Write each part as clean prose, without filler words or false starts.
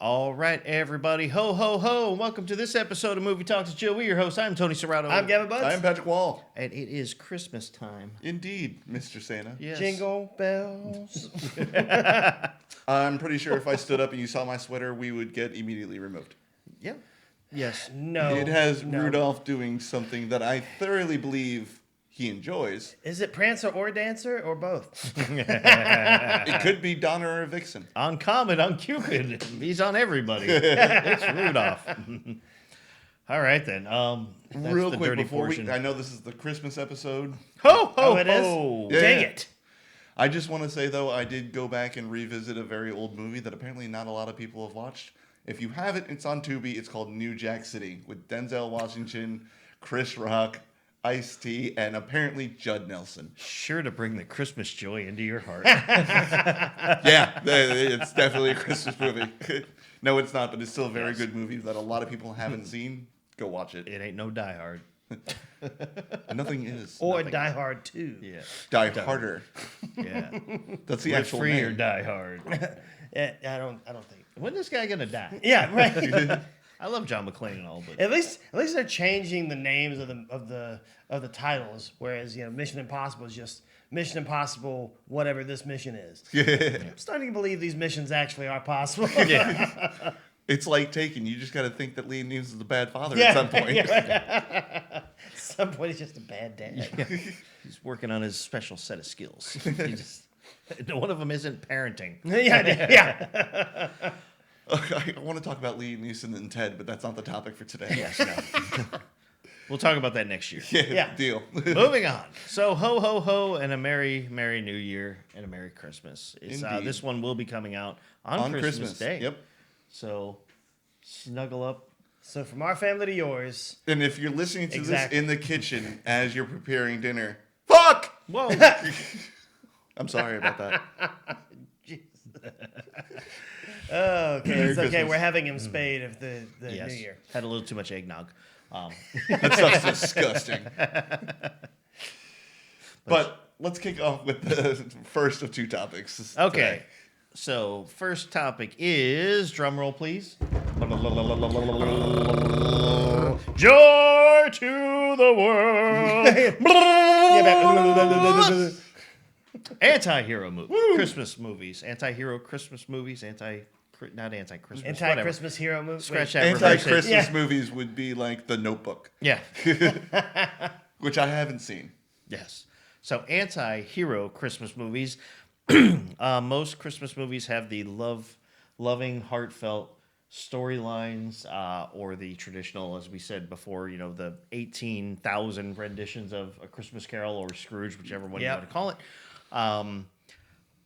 All right, everybody. Ho, ho, ho. Welcome to this episode of Movie Talks with Jill. We're your hosts. I'm Tony Serrato. I'm Gavin Butts. I'm Patrick Wall. And it is Christmas time. Indeed, Mr. Santa. Yes. Jingle bells. I'm pretty sure if I stood up and you saw my sweater, we would get immediately removed. Yeah. Yes. No. It has no. Rudolph doing something that I thoroughly believe he enjoys. Is it Prancer or Dancer or both? It could be Donner or Vixen. On Comet, on Cupid. He's on everybody. It's Rudolph. All right, then. That's Real the quick, dirty before portion. I know this is the Christmas episode. Ho, ho, Oh, it is? ho. Yeah. Dang it. I just want to say, though, I did go back and revisit a very old movie that apparently not a lot of people have watched. If you haven't, it's on Tubi. It's called New Jack City with Denzel Washington, Chris Rock, Ice-T, and apparently Judd Nelson. Sure to bring the Christmas joy into your heart. Yeah, it's definitely a Christmas movie. No, it's not, but it's still a very good movie that a lot of people haven't seen. Go watch it. It ain't no Die Hard. Nothing is. Or Nothing. Die Hard 2. Yeah. Die Harder. Yeah. That's the Live actual free name. or die hard. Yeah, I don't think. When this guy gonna die? Yeah, right. I love John McClane and all, but At least they're changing the names of the titles, whereas Mission Impossible is just Mission Impossible, whatever this mission is. I'm starting to believe these missions actually are possible. yeah. It's like Taken. You just got to think that Liam Neeson is a bad father Yeah, at some point. At some point, he's just a bad dad. He's working on his special set of skills. One of them isn't parenting. Yeah. I want to talk about Liam Neeson and Ted, but that's not the topic for today. Yes, no. We'll talk about that next year. Yeah. Deal. Moving on. So, ho, ho, ho, and a Merry New Year and a Merry Christmas. Indeed. This one will be coming out on Christmas Day. Yep. So, snuggle up. So from our family to yours. And if you're listening to Exactly. this in the kitchen as you're preparing dinner, fuck! Whoa. I'm sorry about that. Oh, okay. Merry It's okay. Christmas. We're having him spayed of the Yes. New Year. Had a little too much eggnog. That stuff's disgusting. But let's kick off with the first of two topics. Okay. today. So, first topic is, drum roll, please. Joy to the world. Anti-hero movie. Christmas movies. Anti-hero Christmas movies. Not anti-Christmas. Anti-Christmas hero movie. Scratch that. Reverse it. Anti-Christmas Yeah. movies would be like The Notebook, Yeah. which I haven't seen. Yes. So anti-hero Christmas movies. Most Christmas movies have the loving, heartfelt storylines, or the traditional, as we said before, the 18,000 renditions of A Christmas Carol or Scrooge, whichever one you Yep. want to call it.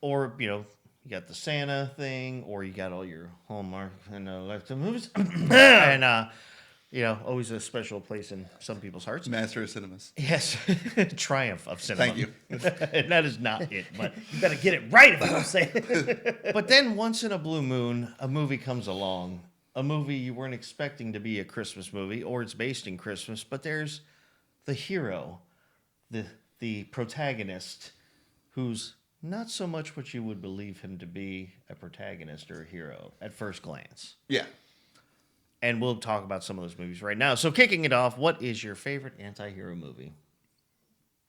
Or, you got the Santa thing, or you got all your Hallmark and lifetime movies. And, always a special place in some people's hearts. Master of Cinemas. Yes. Triumph of cinema. Thank you. And that is not it, but... You better get it right if I'm saying it. But then once in a blue moon, a movie comes along. A movie you weren't expecting to be a Christmas movie, or it's based in Christmas, but there's the hero, the protagonist, who's not so much what you would believe him to be, a protagonist or a hero at first glance. Yeah. And we'll talk about some of those movies right now. So kicking it off, what is your favorite anti-hero movie?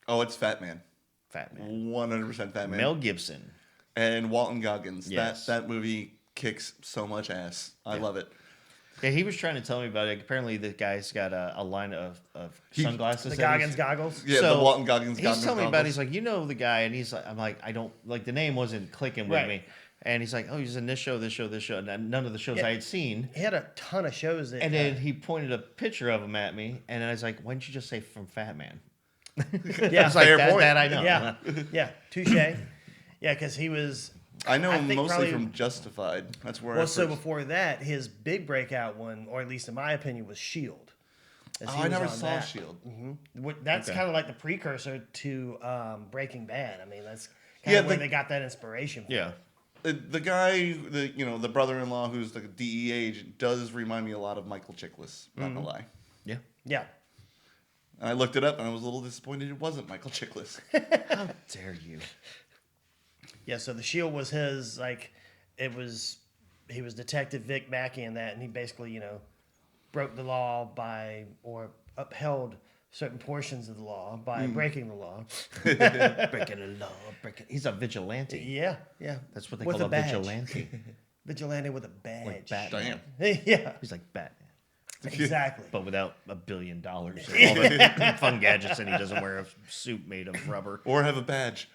Oh, it's Fat Man. Fat Man. 100% Fat Man. Mel Gibson. And Walton Goggins. Yes. That movie kicks so much ass. I love it. Yeah, he was trying to tell me about it. Apparently, the guy's got a line of sunglasses. The that he's- Goggins goggles. Yeah, So, the Walton Goggins. He's telling me about it. He's like, the guy. And he's like, I'm like, I don't, like, the name wasn't clicking with Right. me. And he's like, oh, he's in this show. And none of the shows Yeah. I had seen. He had a ton of shows. That, And then he pointed a picture of him at me. And I was like, why didn't you just say from Fat Man? yeah, It's like, Fair that, point. that I know. yeah, touche. Yeah, because he was. I know I him think mostly probably- from Justified. That's where Well, I so first... before that, his big breakout one, or at least in my opinion, was Shield. As he I was never on saw that. Shield. That's Okay. kind of like the precursor to Breaking Bad. I mean, that's kind of where they got that inspiration from. Yeah. The guy, the brother-in-law who's the DEA agent, does remind me a lot of Michael Chiklis. Not gonna lie. Yeah. Yeah. And I looked it up, and I was a little disappointed it wasn't Michael Chiklis. How dare you? Yeah, so the Shield was his, like, it was Detective Vic Mackey in that, and he basically broke the law or upheld certain portions of the law by breaking the law. Breaking the law, he's a vigilante. Yeah. That's what they With call a a badge. vigilante. Vigilante with a badge. Like Batman. Yeah, He's like Batman, exactly. but without $1 billion and all the fun gadgets, and he doesn't wear a suit made of rubber Or have a badge.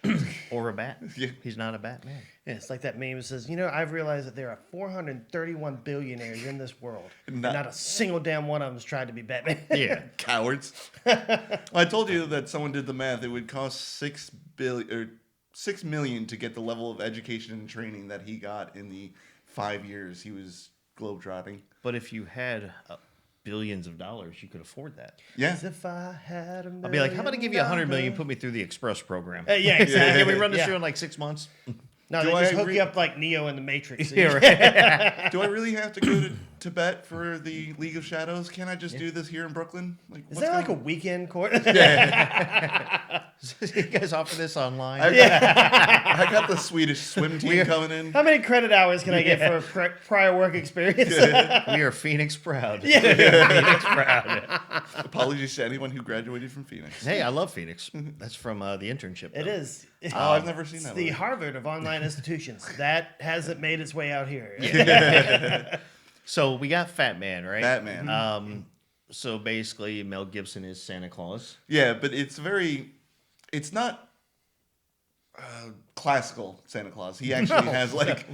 or a bat. Yeah. He's not a Batman. Yeah, it's like that meme that says, I've realized that there are 431 billionaires in this world, and not a single damn one of them has tried to be Batman. Yeah. Cowards. I told you that someone did the math. It would cost $6 million to get the level of education and training that he got in the 5 years he was globetrotting. But if you had billions of dollars, you could afford that. Yeah. As if I had a I'll be like, how about I give you $100 million, $1 put me through the Express program? Yeah, exactly. Can we run this Yeah. through in like 6 months? No, Do they just I hook re- you up like Neo in the Matrix. Yeah, right. Do I really have to go to Tibet for the League of Shadows? Can't I just do this here in Brooklyn? Like, Is there like a weekend course? You guys offer this online? I got the Swedish swim team coming in. How many credit hours can I get for prior work experience? We are Phoenix proud. Yeah. Phoenix proud. Apologies to anyone who graduated from Phoenix. Hey, I love Phoenix. That's from the internship. It though. is. Oh, I've never seen It's that the one. Harvard of online institutions. That hasn't made its way out here. So we got Fat Man, right? Batman. So basically, Mel Gibson is Santa Claus. Yeah, but it's not classical Santa Claus. He actually has like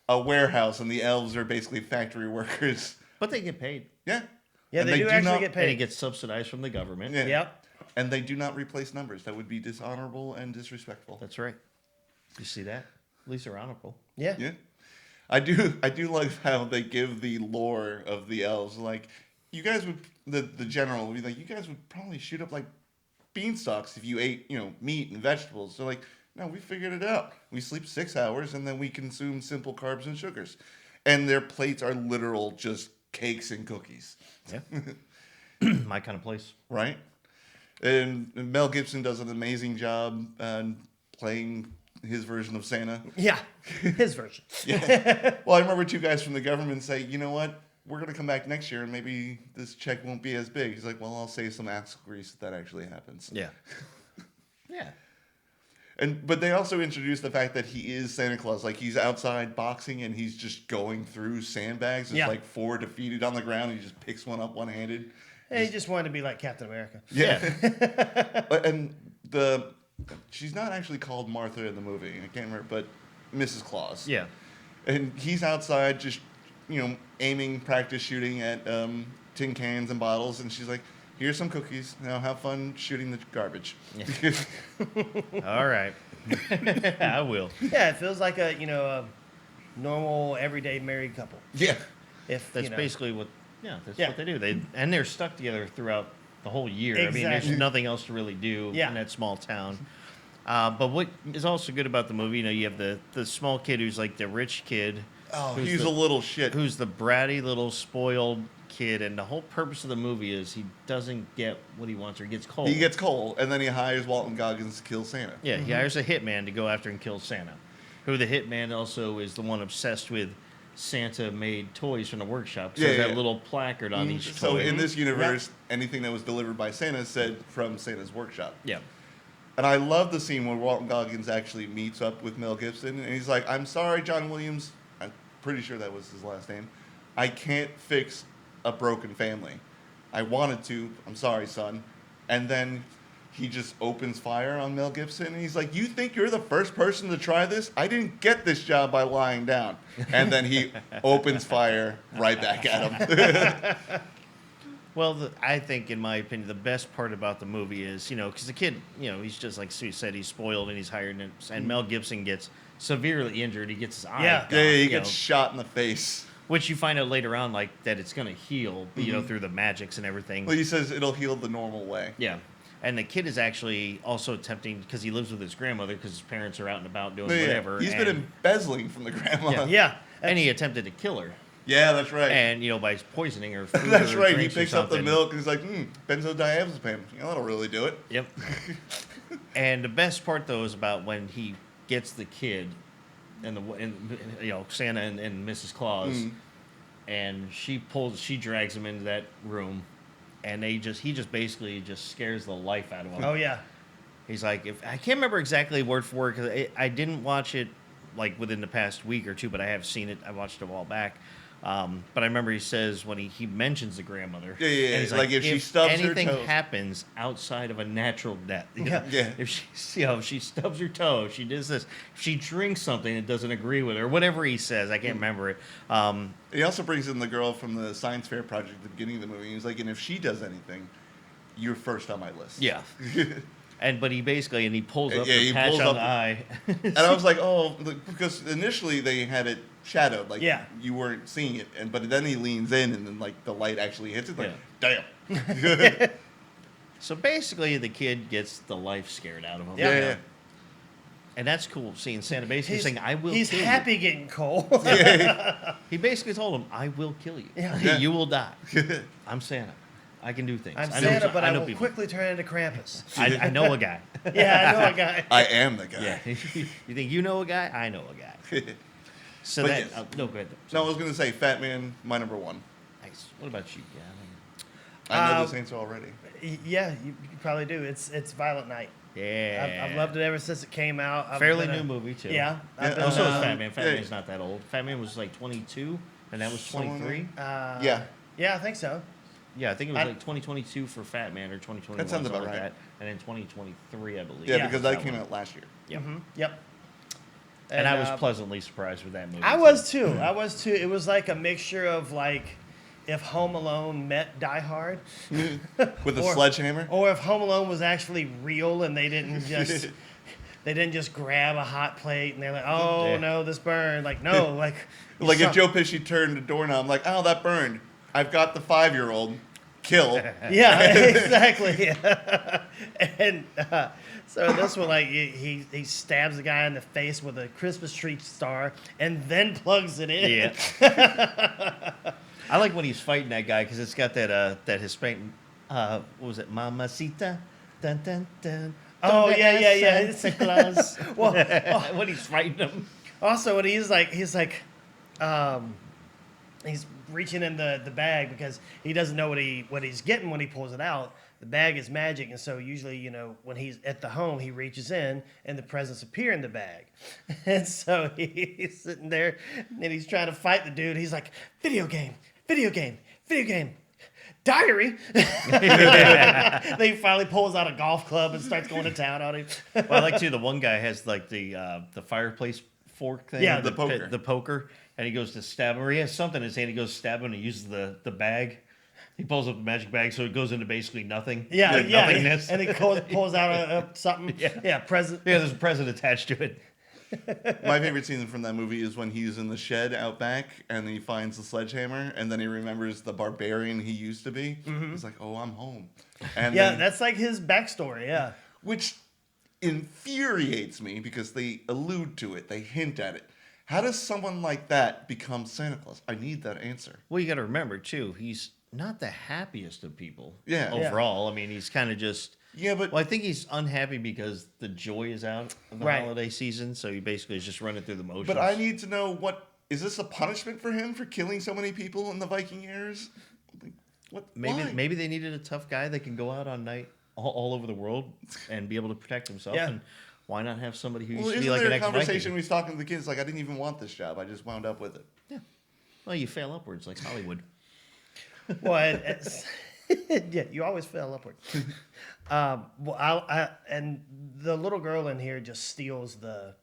a warehouse, and the elves are basically factory workers. But they get paid. Yeah. Yeah, And they do actually not- get And he paid. gets subsidized from the government. Yeah. Yep. And they do not replace numbers. That would be dishonorable and disrespectful. That's right. You see that? At least they're honorable. Yeah. Yeah. I do like how they give the lore of the elves. Like, you guys would, the general would be like, you guys would probably shoot up like beanstalks if you ate, meat and vegetables. So like, no, we figured it out. We sleep 6 hours and then we consume simple carbs and sugars. And their plates are literal just cakes and cookies. Yeah. My kind of place. Right? And Mel Gibson does an amazing job playing his version of Santa. Yeah. His version. Well, I remember two guys from the government say, you know what? We're going to come back next year and maybe this check won't be as big. He's like, well, I'll save some axle grease if that actually happens. Yeah. Yeah. But they also introduced the fact that he is Santa Claus. Like, he's outside boxing and he's just going through sandbags. There's like 4 defeated on the ground. And he just picks one up one-handed. Hey, he just wanted to be like Captain America. Yeah. And she's not actually called Martha in the movie. I can't remember, but Mrs. Claus. Yeah. And he's outside just, aiming, practice shooting at tin cans and bottles. And she's like, here's some cookies. Now have fun shooting the garbage. Yeah. All right. I will. Yeah, it feels like a normal everyday married couple. Yeah. If That's basically what. Yeah, that's Yeah. what they do. They're stuck together throughout the whole year. I mean, Exactly. there's nothing else to really do in that small town. But what is also good about the movie, you have the small kid who's like the rich kid. Oh, who's he's a little shit. Who's the bratty little spoiled kid, and the whole purpose of the movie is he doesn't get what he wants or he gets cold. He gets coal, and then he hires Walton Goggins to kill Santa. Yeah, he hires a hitman to go after and kill Santa. Who the hitman also is the one obsessed with Santa-made toys from the workshop. So there's that little placard on each toy. So in this universe, anything that was delivered by Santa said from Santa's workshop. Yeah. And I love the scene where Walton Goggins actually meets up with Mel Gibson, and he's like, I'm sorry, John Williams. I'm pretty sure that was his last name. I can't fix a broken family. I wanted to. I'm sorry, son. And then he just opens fire on Mel Gibson, and he's like, you think you're the first person to try this? I didn't get this job by lying down. And then he opens fire right back at him. Well, I think, in my opinion, the best part about the movie is, because the kid, he's just like Sue said, he's spoiled and he's hired, and Mel Gibson gets severely injured. He gets his eye. Yeah. gone, He gets shot in the face. Which you find out later on, like, that it's going to heal, through the magics and everything. Well, he says it'll heal the normal way. Yeah. And the kid is actually also attempting, because he lives with his grandmother, because his parents are out and about doing Yeah, whatever. He's been embezzling from the grandma. Yeah. And he attempted to kill her. Yeah, that's right. And, by poisoning her food. That's or right. He drinks or picks up the something. milk and he's like, benzodiazepam. That'll really do it. Yep. And the best part, though, is about when he gets the kid, Santa and Mrs. Claus, and she drags him into that room, and he just basically just scares the life out of him. Oh yeah. He's like, if I can't remember exactly word for word because I didn't watch it like within the past week or two, but I have seen it. I watched it a while back. But I remember he says when he mentions the grandmother. Yeah. And he's Like, if she stubs her anything toe. happens outside of a natural death. Yeah. If she stubs her toe, if she does this, if she drinks something that doesn't agree with her, whatever he says, I can't remember it. He also brings in the girl from the science fair project at the beginning of the movie. He's like, and if she does anything, you're first on my list. Yeah. But he pulls up Yeah, the he patch pulls on up the the- eye. And I was like, oh, because initially they had it shadowed, like Yeah. you weren't seeing it, but then he leans in, and then like the light actually hits it. Like, Yeah. damn. So basically, the kid gets the life scared out of him. Yeah. And that's cool seeing Santa basically saying, I will He's kill happy you. getting cold. He basically told him, I will kill you. Yeah. You will die. I'm Santa. I can do things. I'm I know, Santa, but I know will people. quickly turn into Krampus. I know a guy. Yeah, I know a guy. I am the guy. Yeah. You think you know a guy? I know a guy. So But that... yes. no, go ahead. No, I was gonna say Fat Man, my number one. Nice. What about you, Gavin? I know this answer already. Yeah, you probably do. It's Violent Night. Yeah. I've loved it ever since it came out. I've Fairly been new movie, too. Yeah. I've Yeah, been, Oh, so is Uh, Fat Man. Fat yeah. Man's not that old. Fat Man was like 22, and that was 23. Yeah. Yeah, I think so. Yeah, I think it was I- like 2022 for Fat Man or 2021. That sounds something about like right. that. And then 2023, I believe. Yeah, Yeah. because that came out last year. Yep. Yep. And I was uh, pleasantly surprised with that movie. I was too. I was too. It was like a mixture of like if Home Alone met Die Hard, With a Or- sledgehammer. or if Home Alone was actually real and they didn't just grab a hot plate and they're like, oh Yeah. no, this burned. Like no, like Like if Joe Pesci turned the doorknob, like, oh, that burned. I've got the 5-year-old. Kill. Yeah, exactly. And so this one, like he stabs the guy in the face with a Christmas tree star and then plugs it in. Yeah. I like when he's fighting that guy because it's got that Hispanic. What was it? Mamacita. Dun dun dun. Oh, Donde yeah. está Santa Claus? Well, when he's fighting him. also, when he's reaching in the bag because he doesn't know what he's getting when he pulls it out. The bag is magic, and so usually, when he's at the home, he reaches in and the presents appear in the bag. And so he's sitting there and he's trying to fight the dude. He's like, video game, diary. Then he finally pulls out a golf club and starts going to town on him. Well, I like too. The one guy has like the fireplace fork thing. Yeah, the poker. The poker, and he goes to stab him. Or he has something in his hand. He goes to stab him, and he uses the bag. He pulls up the magic bag, so it goes into basically nothing. Yeah. Nothingness. And he pulls out something. Yeah. Present. Yeah, there's a present attached to it. My favorite scene from that movie is when he's in the shed out back and he finds the sledgehammer and then he remembers the barbarian he used to be. He's like, oh, I'm home. And Yeah, then- that's like his backstory. Yeah. which infuriates me because they allude to it, they hint at it. How does someone like that become Santa Claus? I need that answer. Well, you got to remember too, he's not the happiest of people. Yeah. Yeah. Overall, I mean, he's kind of just. Yeah, but Well, I think he's unhappy because the joy is out of the Right. holiday season, so he basically is just running through the motions. but I need to know, what is this a punishment for him for killing so many people in the Viking years? Like, what? Why? Maybe they needed a tough guy that can go out on night all over the world and be able to protect himself. Yeah. And why not have somebody who used Well, to isn't be like there an a ex-Viking? conversation we was talking to the kids like, I didn't even want this job, I just wound up with it. Well, you fail upwards like Hollywood. Well, yeah, you always fell upward. And the little girl in here just steals the.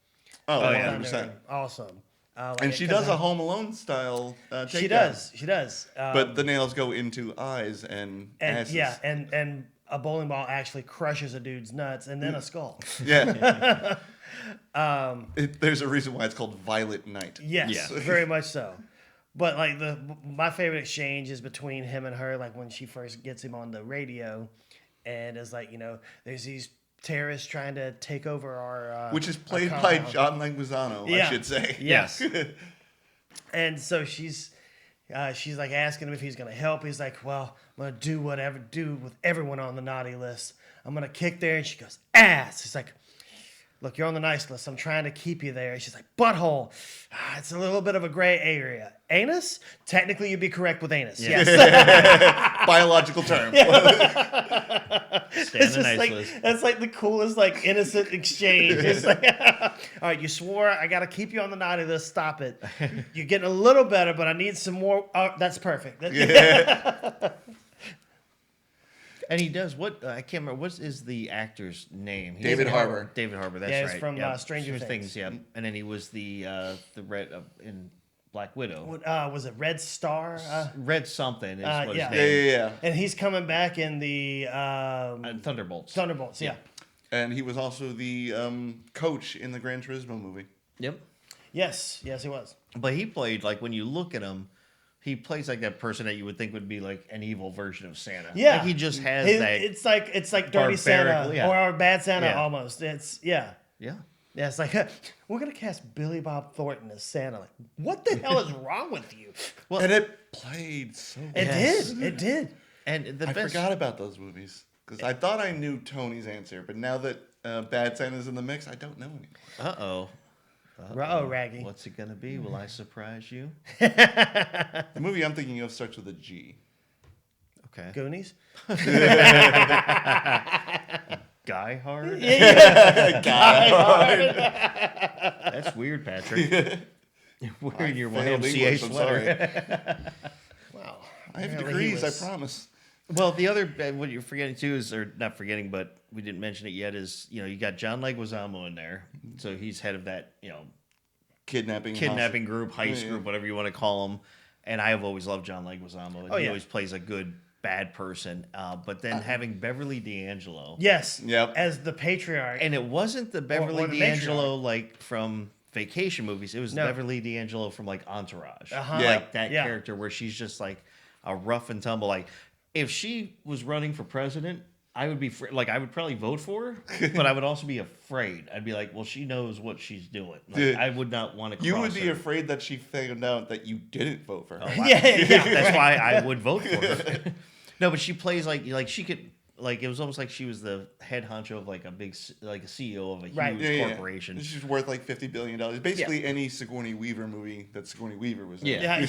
Oh, yeah. 100%. Awesome. And she does a Home Alone style takedown. She does. But the nails go into eyes and asses. yeah, and a bowling ball actually crushes a dude's nuts and then a skull. Yeah. There's a reason why it's called Violet Night. Yes, Yeah. very much so. But like my favorite exchange is between him and her, like when she first gets him on the radio, and is like, there's these terrorists trying to take over our Which is our played by compound. John Leguizamo, I Yeah. should say. Yes. And so she's like asking him if he's gonna help. He's like, well, I'm gonna do with everyone on the naughty list. I'm gonna kick there, and she goes, ass. He's like, look, you're on the nice list. I'm trying to keep you there. She's like, butthole. It's a little bit of a gray area. Anus? Technically, you'd be correct with anus. Yeah. Yes. Biological term. Stay on It's the just nice like, list. that's like the coolest, like, innocent exchange. It's like, all right, you swore I got to keep you on the naughty list. Stop it. You're getting a little better, but I need some more. Oh, that's perfect. And he does what I can't remember. What is the actor's name? David Harbour. David Harbour. That's Yeah, right. he's from, Stranger Things. Yeah, and then he was the red in Black Widow. Was it Red Star? Red something is what yeah. his name. Yeah. And he's coming back in the And Thunderbolts. Thunderbolts. Yeah. And he was also the coach in the Gran Turismo movie. Yep. Yes, he was. But he played like when you look at him, he plays like that person that you would think would be like an evil version of Santa. Yeah, like he just has that. It's like Dirty Santa barbaric, yeah. or Bad Santa Yeah. almost. It's yeah. It's like we're gonna cast Billy Bob Thornton as Santa. Like, what the hell is wrong with you? Well, And it played so It Yes. did. It did. and the I best. forgot about those movies. Because I thought I knew Tony's answer, but now that Bad Santa's in the mix, I don't know anymore. Uh-oh. Oh, Raggy. What's it gonna be? Will I surprise you? The movie I'm thinking of starts with a G. Okay. Goonies. Guy Hard. That's weird, Patrick. You're wearing your failed YMCA English, I'm sweater. Wow. I have Apparently he degrees, was- I promise. Well, the other what you're forgetting too is, or not forgetting, but we didn't mention it yet, is you got John Leguizamo in there, so he's head of that kidnapping group, heist group, whatever you want to call them. And I have always loved John Leguizamo. Oh, He yeah. always plays a good bad person. But then having Beverly D'Angelo, Yes. Yep. As the patriarch. and it wasn't the Beverly or the D'Angelo like from vacation movies. It was No. Beverly D'Angelo from like Entourage, Uh-huh. Yeah. like that Yeah. character where she's just like a rough and tumble. Like if she was running for president, I would be I would probably vote for her, but I would also be afraid. I'd be like, well, she knows what she's doing. Like, Dude, I would not want to. You would be afraid that she found out that you didn't vote for her. yeah. That's why I would vote for her. No, but she plays like she could. Like it was almost like she was the head honcho of like a CEO of a huge Right. corporation. She's worth like $50 billion. Basically, any Sigourney Weaver movie that Sigourney Weaver was in. Yeah.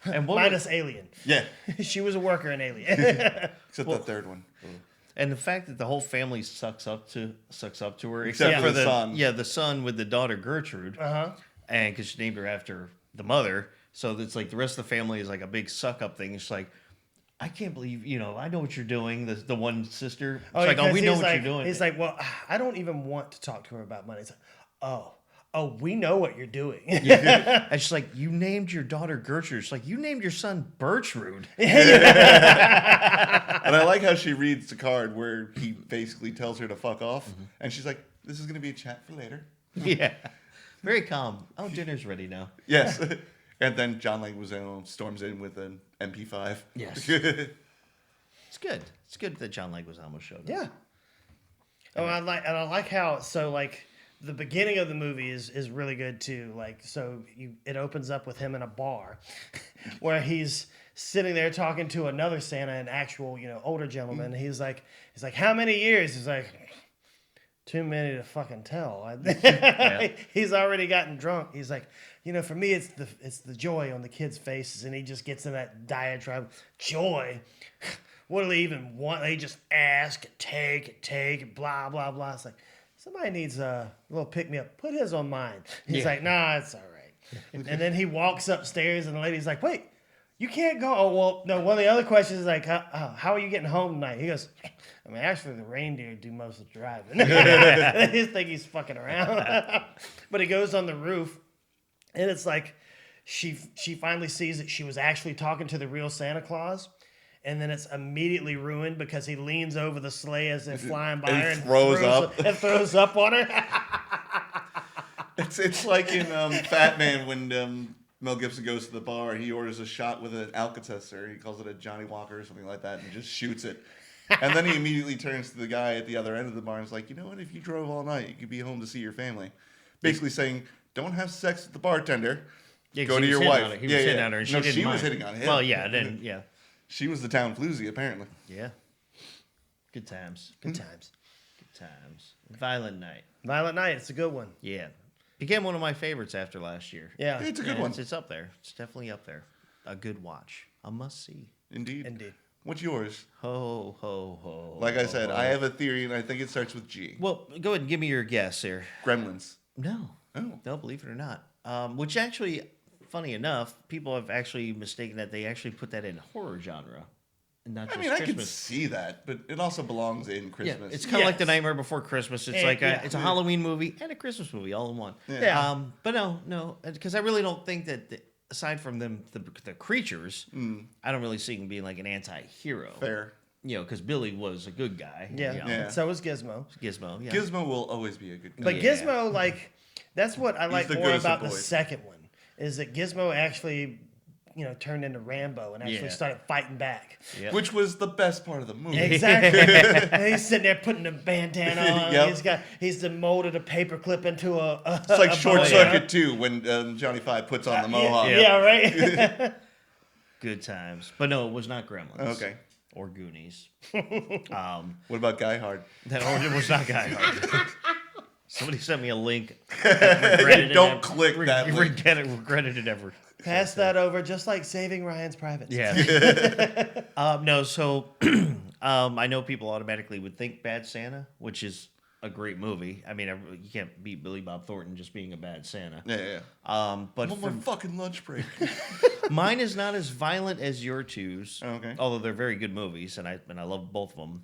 And what Minus Alien. Yeah. She was a worker in Alien. Except the third one. And the fact that the whole family sucks up to her, Except for the the son. Yeah, the son with the daughter Gertrude, Uh-huh. and because she named her after the mother, so it's like the rest of the family is like a big suck up thing. It's like, I can't believe I know what you're doing. The one sister, it's like, oh, we know what you're doing. He's like, well, I don't even want to talk to her about money. It's like, oh, we know what you're doing. And she's like, you named your daughter Gertrude. She's like, you named your son Bertrude. And I like how she reads the card where he basically tells her to fuck off. Mm-hmm. And she's like, this is going to be a chat for later. Yeah, very calm. Oh, dinner's ready now. Yes. And then John Leguizamo storms in with an MP5. Yes. It's good. It's good that John Leguizamo showed up. Yeah. Oh, I like how the beginning of the movie is really good too. Like it opens up with him in a bar, where he's sitting there talking to another Santa, an actual older gentleman. He's like, how many years? He's like, too many to fucking tell. He's already gotten drunk. He's like, for me it's the joy on the kids' faces, and he just gets in that diatribe. Joy. What do they even want? They just ask, take, blah, blah, blah. It's like, somebody needs a little pick-me-up. Put his on mine. He's like, nah, it's all right. And then he walks upstairs, and the lady's like, wait, you can't go. Oh, well, no, one of the other questions is like, how are you getting home tonight? He goes, I mean, actually, the reindeer do most of the driving. They just think he's fucking around. But he goes on the roof, and it's like she finally sees that she was actually talking to the real Santa Claus. And then it's immediately ruined because he leans over the sleigh as they're flying by her and throws up on her. It's like in Fat Man when Mel Gibson goes to the bar, he orders a shot with an Alka-Seltzer. He calls it a Johnny Walker or something like that and just shoots it. And then he immediately turns to the guy at the other end of the bar and is like, you know what, if you drove all night, you could be home to see your family. Basically saying, don't have sex with the bartender. Yeah, 'cause go to he was your hitting wife. on her. He was hitting on her, and she didn't was mind. hitting on him. Well, yeah, then yeah. She was the town floozy, apparently. Yeah. Good times. Good times. Good times. Violent Night. Violent Night. It's a good one. Yeah. Became one of my favorites after last year. Yeah. It's a good one. It's up there. It's definitely up there. A good watch. A must-see. Indeed. What's yours? Ho, ho, ho. Like I said, ho. I have a theory, and I think it starts with G. Well, go ahead and give me your guess here. Gremlins. No. Oh. No, believe it or not. Which actually, funny enough, people have actually mistaken that they actually put that in horror genre. And not just I Christmas. can see that, but it also belongs in Christmas. Yeah, it's kind of like The Nightmare Before Christmas. It's like it's a Yeah. Halloween movie and a Christmas movie all in one. Yeah. But no, because I really don't think that aside from them, the creatures, I don't really see him being like an anti-hero. Fair. You know, because Billy was a good guy. Yeah. You know. Yeah. So was Gizmo. Gizmo. Yeah. Gizmo will always be a good guy. But Yeah. Gizmo, like, that's what I like the more goodest of about the boys. second one, is that Gizmo actually, turned into Rambo and actually Yeah. started fighting back. Yep. Which was the best part of the movie. Exactly. And he's sitting there putting a bandana on. Yep. He's molded a paperclip into a It's like a Short bow, Circuit too, when Johnny Five puts on the mohawk. Yeah, right. Good times. But no, it was not Gremlins. Okay. Or Goonies. What about Guy Hard? That or was not Guy Hard. Somebody sent me a link. Regretted Don't click that link. Regretted it ever. Pass that over, just like Saving Ryan's Privates. Yeah. No, so I know people automatically would think Bad Santa, which is a great movie. I mean, you can't beat Billy Bob Thornton just being a bad Santa. Yeah. But One more fucking lunch break. mine is not as violent as your two's. Okay. Although they're very good movies, and I love both of them.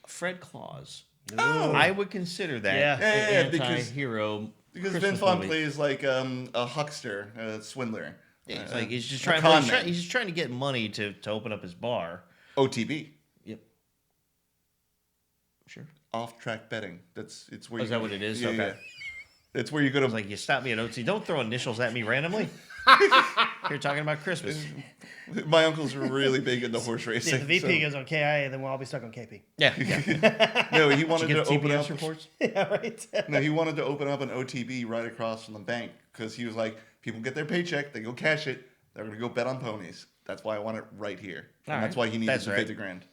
Fred Claus. Oh. I would consider that Yeah. Yeah, an because- anti-hero. Because Christmas Vince Vaughn movie. plays like a huckster, a swindler. Yeah, it's like he's just a trying. con He's, man. he's just trying to get money to open up his bar. OTB, Yep. Sure. off-track betting. It's where Oh, is that what it is? Yeah, Okay. yeah. It's where you go to It's like you stop me at OT. Don't throw initials at me randomly. You're talking about Christmas. My uncle's really big into horse Yeah, racing. the VP so- goes on KIA, then we'll all be stuck on KP. Yeah. No, he Did you wanted get to open TPS up. reports? Yeah, right. No, he wanted to open up an OTB right across from the bank because he was like, people get their paycheck, they go cash it, they're gonna go bet on ponies. That's why I want it right here, and All that's right. why he needed That's the right. 50 grand.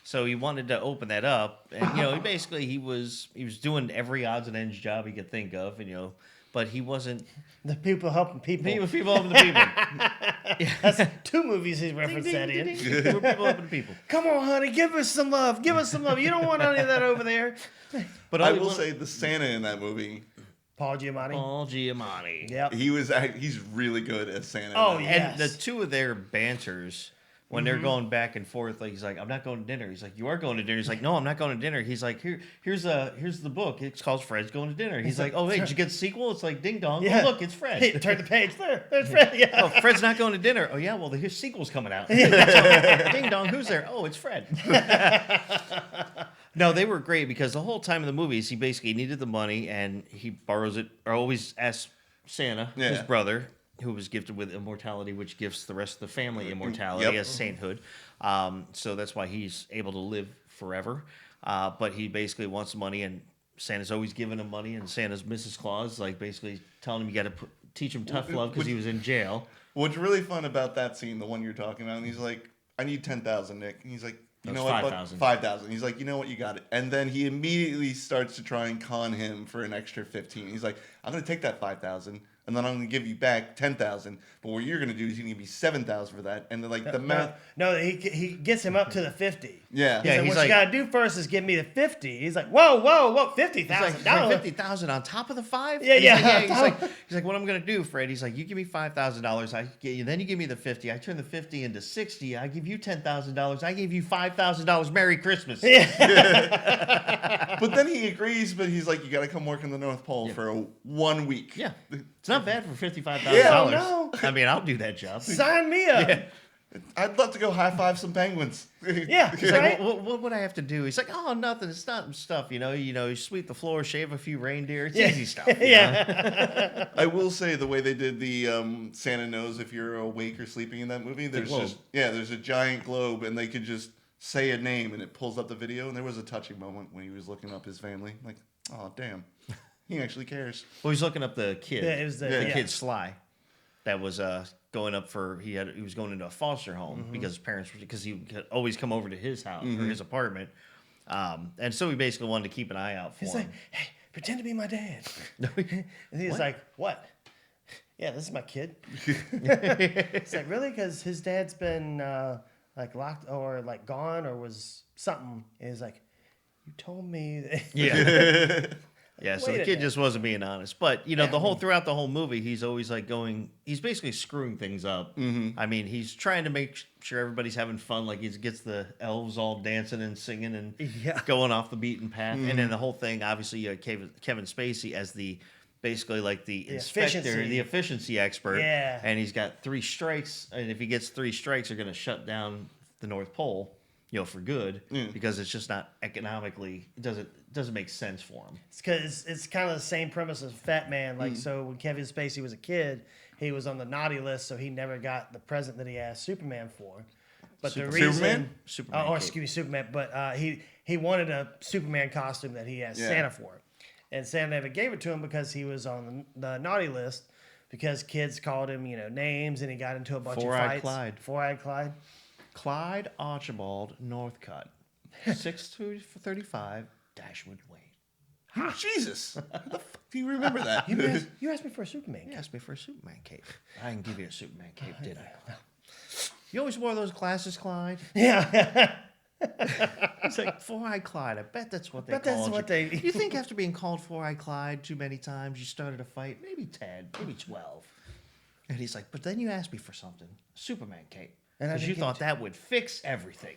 So he wanted to open that up, and he was doing every odds and ends job he could think of, and but he wasn't. The people helping people. People helping the people. That's 2 movies he's referenced that in. We're people helping the people. Come on, honey, give us some love. Give us some love. You don't want any of that over there. But I only will one- say the Santa in that movie, Paul Giamatti. Paul Giamatti. Yep. he's really good as Santa. in Oh, that. yeah. And Yes. the two of their banters, when they're going back and forth, like he's like, "I'm not going to dinner." He's like, "You are going to dinner." He's like, "No, I'm not going to dinner." He's like, here's the book. It's called Fred's Going to Dinner." He's like, "Oh wait, did you get the sequel?" It's like, "Ding dong, Yeah. oh, look, it's Fred." Hey, turn the page. There's Fred. Yeah. Oh, Fred's not going to dinner. Oh yeah, well the sequel's coming out. Ding dong, who's there? Oh, it's Fred. No, they were great because the whole time in the movies, he basically needed the money and he borrows it, or always asks Santa, his Yeah. brother, who was gifted with immortality, which gives the rest of the family immortality Yep. as sainthood. So that's why he's able to live forever. But he basically wants money, and Santa's always giving him money, and Santa's Mrs. Claus, like basically telling him you got to teach him tough love because he was in jail. What's really fun about that scene, the one you're talking about, and he's like, "I need 10,000, Nick," and he's like, "You That's know what? 5,000. 5,000." He's like, "You know what? You got it." And then he immediately starts to try and con him for an extra 15. He's like, "I'm gonna take that 5,000, and then I'm gonna give you back 10,000. But what you're gonna do is you're gonna give me 7,000 for that." And then like the math, No, he gets him up to the 50. yeah, He's like, he's what like- you gotta do first is give me the 50. He's like, whoa, It's like $50,000. 50,000 on top of the 5. Yeah, And yeah. He's like, what I'm gonna do, Fred? He's like, you give me $5,000. Then you give me the 50. I turn the 50 into 60. I give you $10,000. I give you $5,000. Merry Christmas. But then he agrees, but he's like, "You gotta come work in the North Pole for 1 week." Yeah, it's not bad for $55,000. Yeah, no. I mean, I'll do that job. Sign me up. Yeah. I'd love to go high five some penguins. Yeah. He's Right? like, what would I have to do? He's like, oh, nothing. It's not stuff. You sweep the floor, shave a few reindeer. It's easy stuff. you know? Yeah. I will say the way they did the Santa knows if you're awake or sleeping in that movie. There's globe. there's a giant globe, and they could just say a name and it pulls up the video. And there was a touching moment when he was looking up his family, like, oh damn, he actually cares. Well, he's looking up the kid. Yeah, it was the- the yeah. kid Sly. That was going up for he was going into a foster home because his parents because he could always come over to his house or his apartment, And so we basically wanted to keep an eye out for He's him. like, hey, pretend to be my dad. And he's What? like, what? Yeah, this is my kid. It's like, really? Because his dad's been like locked or like gone or was something. And he's like, you told me that. Yeah. Yeah, so Wait the a kid minute. just wasn't being honest. But, you know, Yeah. throughout the whole movie, he's always like he's basically screwing things up. Mm-hmm. I mean, he's trying to make sure everybody's having fun. Like, he gets the elves all dancing and singing and Yeah. going off the beaten path. And then the whole thing, obviously, you had Kevin Spacey as basically like the inspector, efficiency. the efficiency expert. Yeah. And he's got 3 strikes. And if he gets 3 strikes, they're going to shut down the North Pole, you know, for good, because it's just not economically, it doesn't make sense for him. It's because it's kind of the same premise as Fat Man. Like, so when Kevin Spacey was a kid, he was on the naughty list, so he never got the present that he asked Superman for. But the reason, Superman or cape. excuse me, Superman. But he wanted a Superman costume that he asked Santa for, and Santa never gave it to him because he was on the naughty list. Because kids called him, you know, names, and he got into a bunch of fights. Clyde. Four-eyed Clyde. Clyde Archibald Northcutt, 6'35", Dashwood Wade. Jesus. How the fuck do you remember that? You asked me for a Superman. You asked me for a Superman cape. I didn't give you a Superman cape, did I? You always wore those glasses, Clyde? Yeah. It's like Four-Eyed Clyde. I bet that's what they Bet that's called what you. they- You think after being called Four-Eyed Clyde too many times, you started a fight? Maybe 10, maybe 12. And he's like, but then you asked me for something, a Superman cape. And I Because you didn't give thought it that would fix everything.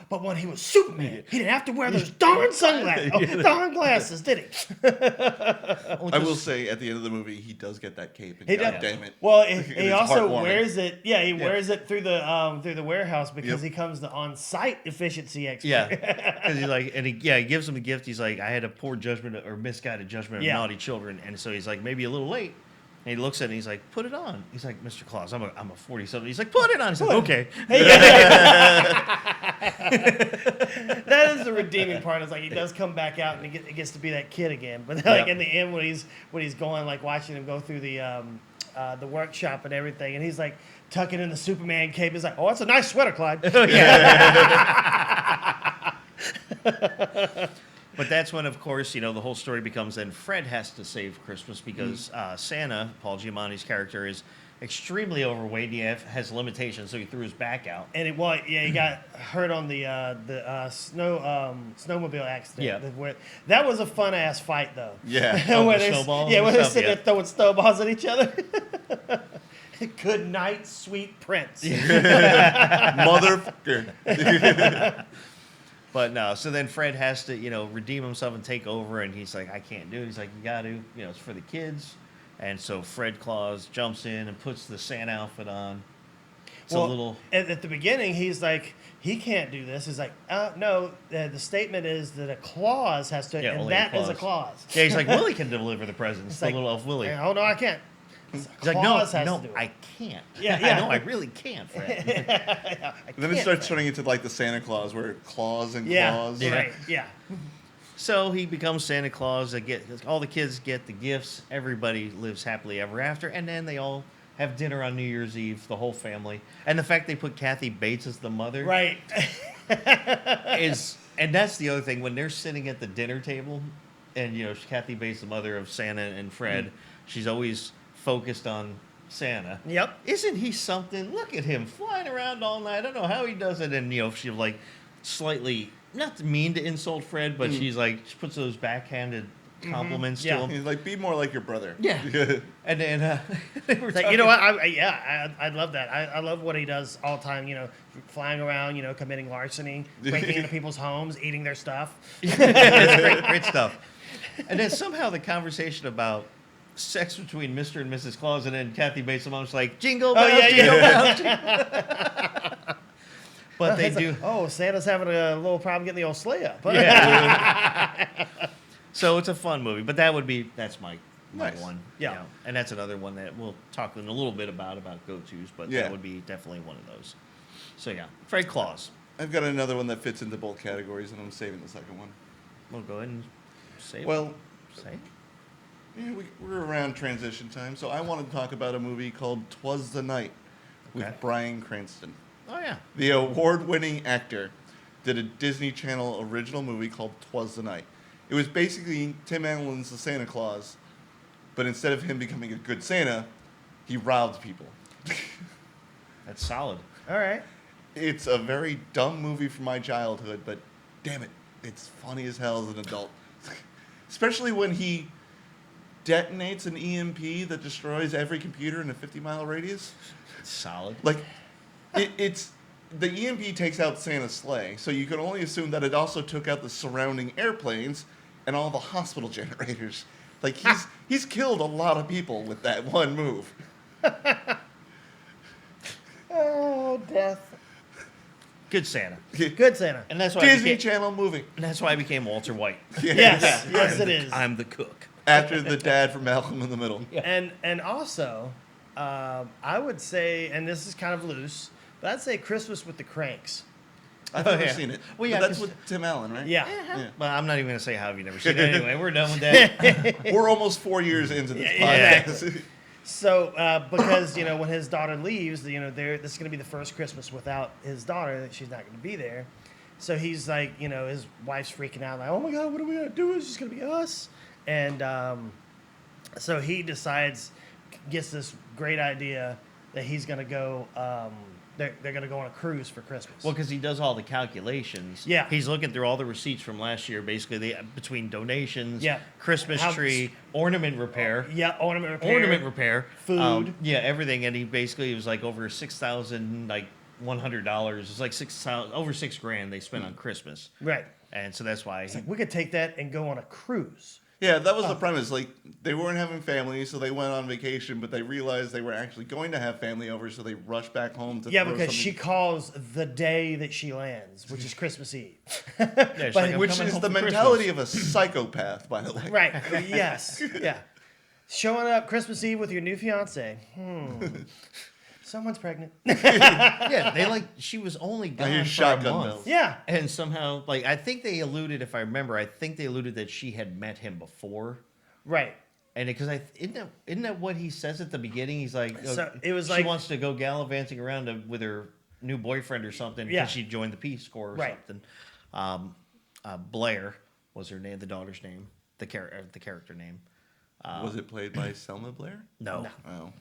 But when he was Superman, he didn't have to wear those darn sunglasses, darn glasses, did he? I will say, at the end of the movie, he does get that cape. And He God does. damn it. Well, It he is also heartwarming. wears it. Yeah, he wears it through the warehouse because Yep. he comes the on-site efficiency expert. Yeah, because he's like, and he gives him the gift. He's like, I had a poor judgment or misguided judgment of Yeah. naughty children, and so he's like, maybe a little late. And he looks at it and he's like, put it on. He's like, Mr. Claus, I'm a 40-something. He's like, put it on. He's like, okay. That is the redeeming part. Is like he does come back out and he gets to be that kid again. But like Yep. in the end, when he's going, like watching him go through the workshop and everything, and he's like tucking in the Superman cape. He's like, oh, that's a nice sweater, Clyde. But that's when, of course, you know, the whole story becomes then Fred has to save Christmas because Santa, Paul Giamatti's character, is extremely overweight. And he has limitations, so he threw his back out. And he got hurt on the snowmobile accident. Yeah. That was a fun ass fight though. Yeah. Oh, where the they're, snowballs yeah, and where they're stuff, sitting yeah. there throwing snowballs at each other. Good night, sweet prince. Motherfucker. But no, so then Fred has to, you know, redeem himself and take over, and he's like, I can't do it. He's like, you got to, you know, it's for the kids. And so Fred Claus jumps in and puts the Santa outfit on. It's a little... At the beginning, he's like, he can't do this. He's like, no, the statement is that a clause has to, Yeah, and only a that is a clause. clause. Yeah, he's like, Willie can deliver the presents, It's the like, little elf Willie. Oh, no, I can't. He's like, no, Claus has to do it. I can't. Yeah, I yeah. know, I really can't, Fred. Then it starts turning into like the Santa Claus, where claws and Yeah, claws. Yeah. right, yeah. So he becomes Santa Claus. All the kids get the gifts. Everybody lives happily ever after. And then they all have dinner on New Year's Eve, the whole family. And the fact they put Kathy Bates as the mother Right. and that's the other thing. When they're sitting at the dinner table, and, you know, Kathy Bates, the mother of Santa and Fred, she's always focused on Santa. Yep. Isn't he something? Look at him flying around all night. I don't know how he does it. And, you know, she like slightly, not mean to insult Fred, but she puts those backhanded compliments Yeah. to him. He's like, be more like your brother. Yeah. And then they were Like, you know what? I love that. I love what he does all the time. You know, flying around, you know, committing larceny, breaking into people's homes, eating their stuff. It's great stuff. And then somehow the conversation about sex between Mr. and Mrs. Claus, and then Kathy Bates' mom's like, jingle bells, jingle bells. But they It's do. like, oh, Santa's having a little problem getting the old sleigh up. Yeah. So it's a fun movie, but that's my Nice. one. Yeah. You know, and that's another one that we'll talk in a little bit about go-tos, but Yeah. that would be definitely one of those. So yeah, Fred Claus. I've got another one that fits into both categories, and I'm saving the second one. We'll go ahead and say it. Well, Say it. yeah, we're around transition time, so I want to talk about a movie called 'Twas the Night with Okay. Bryan Cranston, Oh yeah. the award-winning actor did a Disney Channel original movie called 'Twas the Night. It was basically Tim Allen's The Santa Claus, but instead of him becoming a good Santa, he robbed people. That's solid. All right. It's a very dumb movie from my childhood, but damn it, it's funny as hell as an adult. Especially when he detonates an EMP that destroys every computer in a 50-mile radius. It's solid. Like, it's the EMP takes out Santa's sleigh, so you can only assume that it also took out the surrounding airplanes and all the hospital generators. Like, he's killed a lot of people with that one move. Oh, death. Good Santa. Good Santa. And that's why Disney Channel movie. And that's why I became Walter White. Yes, yes, it is. I'm the cook. After the dad from Malcolm in the Middle. And also, I would say, and this is kind of loose, but I'd say Christmas with the Cranks. I've never yeah. seen it. Well, yeah, But that's 'cause- with Tim Allen, right? Yeah. Well, I'm not even going to say how have you never seen it anyway. We're done with that. We're almost 4 years into this Yeah, podcast. So, because when his daughter leaves, this is going to be the first Christmas without his daughter. That she's not going to be there. So he's like, his wife's freaking out, like, oh my God, what are we going to do? It's just going to be us. And so he gets this great idea that he's going to go. They're going to go on a cruise for Christmas. Well, because he does all the calculations. Yeah. He's looking through all the receipts from last year, basically between donations, Yeah. Christmas tree, ornament repair. Yeah, ornament repair. Food. Food. Yeah, everything. And he was like over $6,100. It's like over $6,000 they spent on Christmas. Right. And so that's why We could take that and go on a cruise. Yeah, that was the premise. Like, they weren't having family, so they went on vacation, but they realized they were actually going to have family over, so they rushed back home to Yeah, throw because she something- calls the day that she lands, which is Christmas Eve. she's like, I'm Which coming is home the for mentality Christmas. of a psychopath, by the way. Right. Yes. Yeah. Showing up Christmas Eve with your new fiance. Someone's pregnant. Yeah, she was only I hear gone for a shotgun month. bells. Yeah. And somehow, I think they alluded, if I remember, that she had met him before. Right. And because isn't that what he says at the beginning? He's like, So it was she like- wants to go gallivanting around with her new boyfriend or something Yeah. because she joined the Peace Corps or Right. something. Blair was her name, the daughter's name, the character name. Was it played by Selma Blair? No. Oh.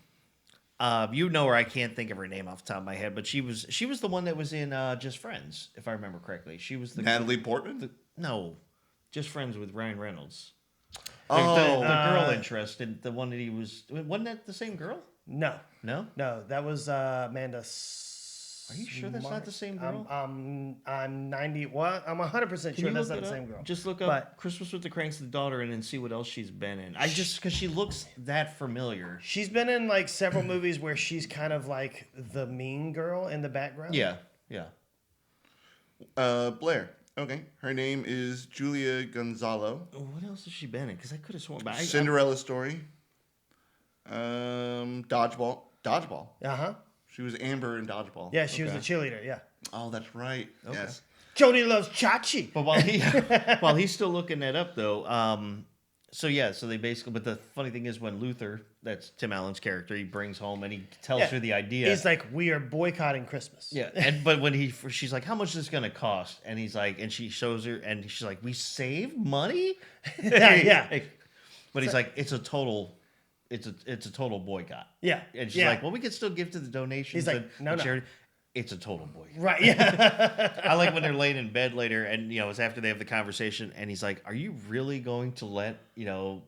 You know her. I can't think of her name off the top of my head, but she was the one that was in Just Friends, if I remember correctly. She was the Natalie Portman? no, Just Friends with Ryan Reynolds. Oh. The girl interest, and the one that he was. Wasn't that the same girl? No. No. No. That was Amanda. Are you sure that's not the same girl? I'm 90. Well, I'm 100% sure that's not the same girl. Just look up But Christmas with the Cranks, the daughter, and then see what else she's been in. Because she looks that familiar. she's been in several movies where she's kind of like the mean girl in the background. Yeah. Blair. Okay. Her name is Julia Gonzalo. What else has she been in? Because I could have sworn. But Cinderella Story. Dodgeball. Dodgeball. Uh huh. She was Amber in Dodgeball. Yeah, she was Okay. the cheerleader. Yeah. Oh, that's right. Okay. Yes. Jody loves Chachi. But while he's still looking that up, though, so they basically. But the funny thing is, when Luther, that's Tim Allen's character, he brings home and he tells her the idea. He's like, we are boycotting Christmas. Yeah, but when she's like, how much is this gonna cost? And he's like, and she shows her, and she's like, we save money. Yeah. But he's like, it's a total boycott. Yeah. And she's like, well, we can still give to the donations. He's like, and no. charity. It's a total boycott. Right. Yeah. I like when they're laying in bed later, and it's after they have the conversation, and he's like, are you really going to let $300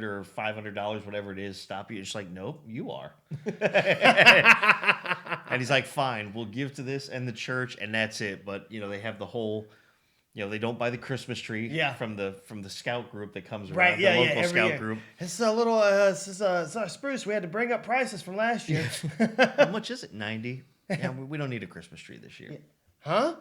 or $500, whatever it is, stop you? And she's like, nope, you are. And he's like, fine, we'll give to this and the church, and that's it. But they have the whole, they don't buy the Christmas tree from the scout group that comes around, Right. Yeah. the local Every scout year. group. It's a little. It's our spruce. We had to bring up prices from last year. How much is it? 90. Yeah, we don't need a Christmas tree this year. Huh?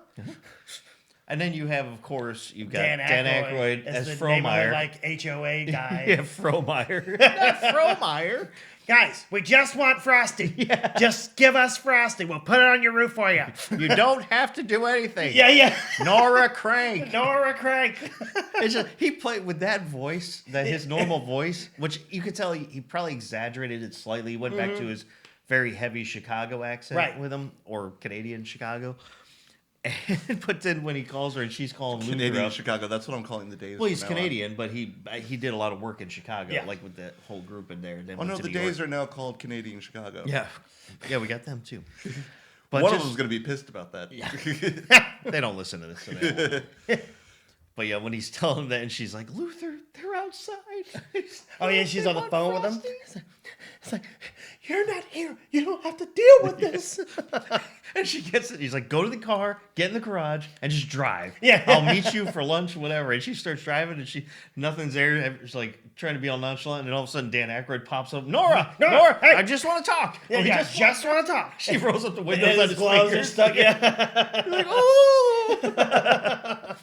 And then you have, of course, you've got Dan Dan Aykroyd Aykroyd as the neighborhood, Frohmeyer. HOA guy. Yeah, Frohmeyer. Not Frohmeyer. Guys, we just want Frosty. Yeah. Just give us Frosty. We'll put it on your roof for you. You don't have to do anything. Yeah. Nora Crank. Nora Crank. It's just, he played with that voice, his normal voice, which you could tell he probably exaggerated it slightly. He went back to his very heavy Chicago accent Right. with him, or Canadian Chicago. But then when he calls her and she's calling Luther Canadian up, Chicago. That's what I'm calling the days. well, he's from now on. Canadian, but he did a lot of work in Chicago, Yeah. like with the whole group in there. Then Oh went no, to the New days York. are now called Canadian Chicago. Yeah, we got them too. But One of just- them's gonna be pissed about that. Yeah. They don't listen to this. So they won't. But yeah, when he's telling them that, and she's like, Luther, they're outside. Oh yeah, she's They on the want phone with him. Frosties. It's like, you're not here. You don't have to deal with this. And she gets it. He's like, go to the car, get in the garage, and just drive. Yeah. I'll meet you for lunch, whatever. And she starts driving, and nothing's there. She's like trying to be all nonchalant, and then all of a sudden Dan Aykroyd pops up. Nora, hey." I just want to talk. Yeah, And he yeah, just want to talk. She rolls up the And windows on his his gloves are fingers. stuck. Yeah. Like, oh.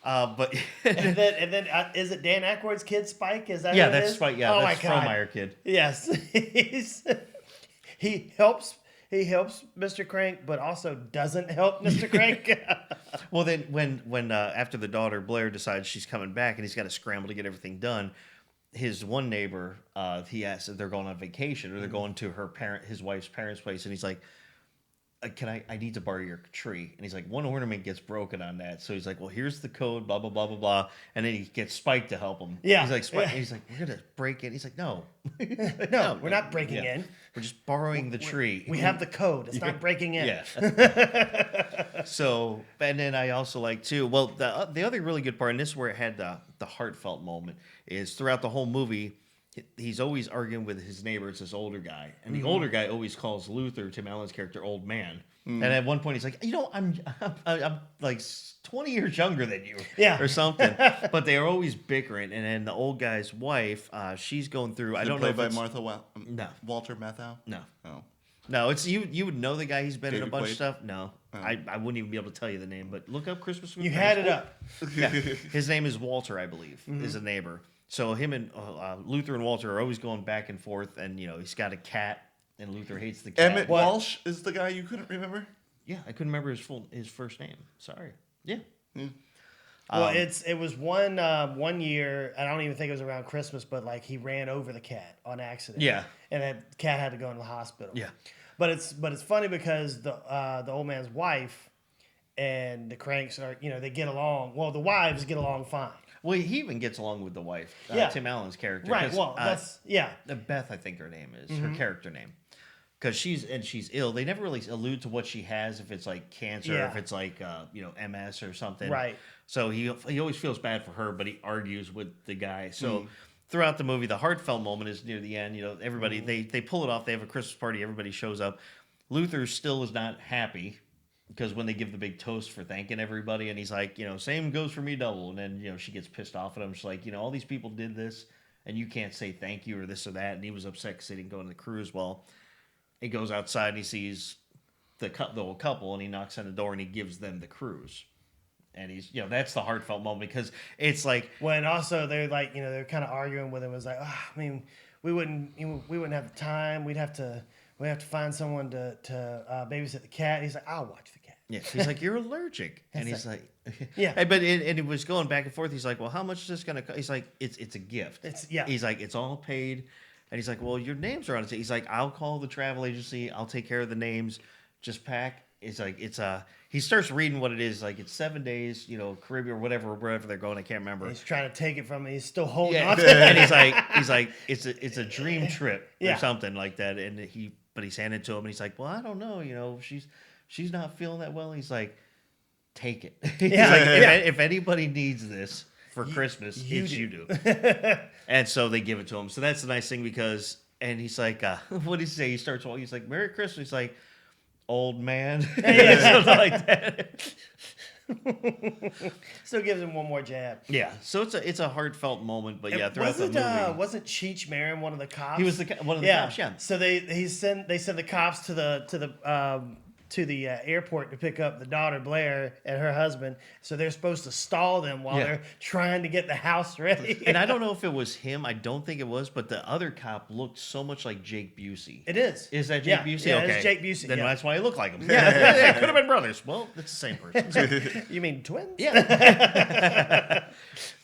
But and then is it Dan Aykroyd's kid Spike? Is that yeah, who it that's is? Spike. Yeah, Oh that's my God. Frohmeyer kid. Yes, he helps Mr. Crank, but also doesn't help Mr. Crank. Well, then when after the daughter Blair decides she's coming back and he's got to scramble to get everything done, his one neighbor he asks if they're going on vacation or they're going to his wife's parents' place, and he's like, I need to borrow your tree. And he's like, one ornament gets broken on that. So he's like, well, here's the code, blah, blah, blah, blah, blah. And then he gets Spike to help him. Yeah, He's like, Spike, yeah. He's like, we're going to break in. He's like, no. No, we're not breaking in. We're just borrowing the tree. We have the code. It's not breaking in. Yeah. So, and then I also like too, well, the other really good part, and this is where it had the heartfelt moment, is throughout the whole movie, he's always arguing with his neighbor. It's this older guy, and the older guy always calls Luther, Tim Allen's character, old man. And at one point, he's like, I'm like 20 years younger than you, Yeah. or something. But they are always bickering, and then the old guy's wife, she's going through. I don't know Played if by it's, Martha No. Walter Matthau. no. Oh. No, it's you. You would know the guy. He's been in a David bunch Quaid? of stuff. No, Oh. I wouldn't even be able to tell you the name. But look up Christmas. You had it up. Yeah, his name is Walter, I believe, is a neighbor. So him and Luther and Walter are always going back and forth, and he's got a cat, and Luther hates the cat. Emmett What? Walsh is the guy you couldn't remember. Yeah, I couldn't remember his first name. Sorry. Yeah. Well, it was one year. I don't even think it was around Christmas, but like he ran over the cat on accident. Yeah. and that cat had to go into the hospital. Yeah. but it's funny because the old man's wife and the Kranks are they get along. Well, the wives get along fine. Well, he even gets along with the wife, Yeah. Tim Allen's character. Right. 'cause, Well, that's yeah. Beth, I think her name is her character name, because she's ill. They never really allude to what she has, if it's like cancer, or Yeah. if it's like MS or something. Right. So he always feels bad for her, but he argues with the guy. So throughout the movie, the heartfelt moment is near the end. Everybody they pull it off. They have a Christmas party. Everybody shows up. Luther still is not happy, because when they give the big toast for thanking everybody, and he's like, same goes for me double. And then, she gets pissed off at him. She's like, all these people did this, and you can't say thank you or this or that. And he was upset because he didn't go on the cruise. Well, he goes outside and he sees the old couple, and he knocks on the door and he gives them the cruise. And he's, that's the heartfelt moment, because it's like, When also they're like, they're kind of arguing with him. It was like, we wouldn't have the time. We'd have to find someone to babysit the cat. And he's like, I'll watch the cat. yeah, he's like, you're allergic. And he's like, Yeah. And it was going back and forth. He's like, well, how much is this going to cost? He's like, it's a gift. Yeah. He's like, it's all paid. And he's like, well, your names are on it. He's like, I'll call the travel agency. I'll take care of the names. Just pack. It's like, he starts reading what it is. Like, it's 7 days, Caribbean or wherever they're going. I can't remember. He's trying to take it from me. He's still holding Yeah. on to it. And he's like, it's a dream trip or Yeah. something like that. And he's handing it to him, and he's like, well, I don't know. She's not feeling that well. He's like, take it. He's Yeah. like, Yeah. if anybody needs this for Christmas, you you do. And so they give it to him. So that's the nice thing, because, and he's like, what did he say? He starts walking. He's like, Merry Christmas. He's like, old man. Something like that. Still gives him one more jab. Yeah. So it's a heartfelt moment, but yeah, throughout the wasn't, movie. wasn't Cheech Marin one of the cops? He was one of the cops, yeah. So they send the cops to the airport to pick up the daughter Blair and her husband. So they're supposed to stall them while Yeah. they're trying to get the house ready. And I don't know if it was him. I don't think it was, but the other cop looked so much like Jake Busey. It is. Is that Jake Yeah, Busey? yeah, Okay. it's Jake Busey, Then yeah. that's why I look like him. Yeah, could have been brothers. Well, it's the same person. You mean twins? Yeah.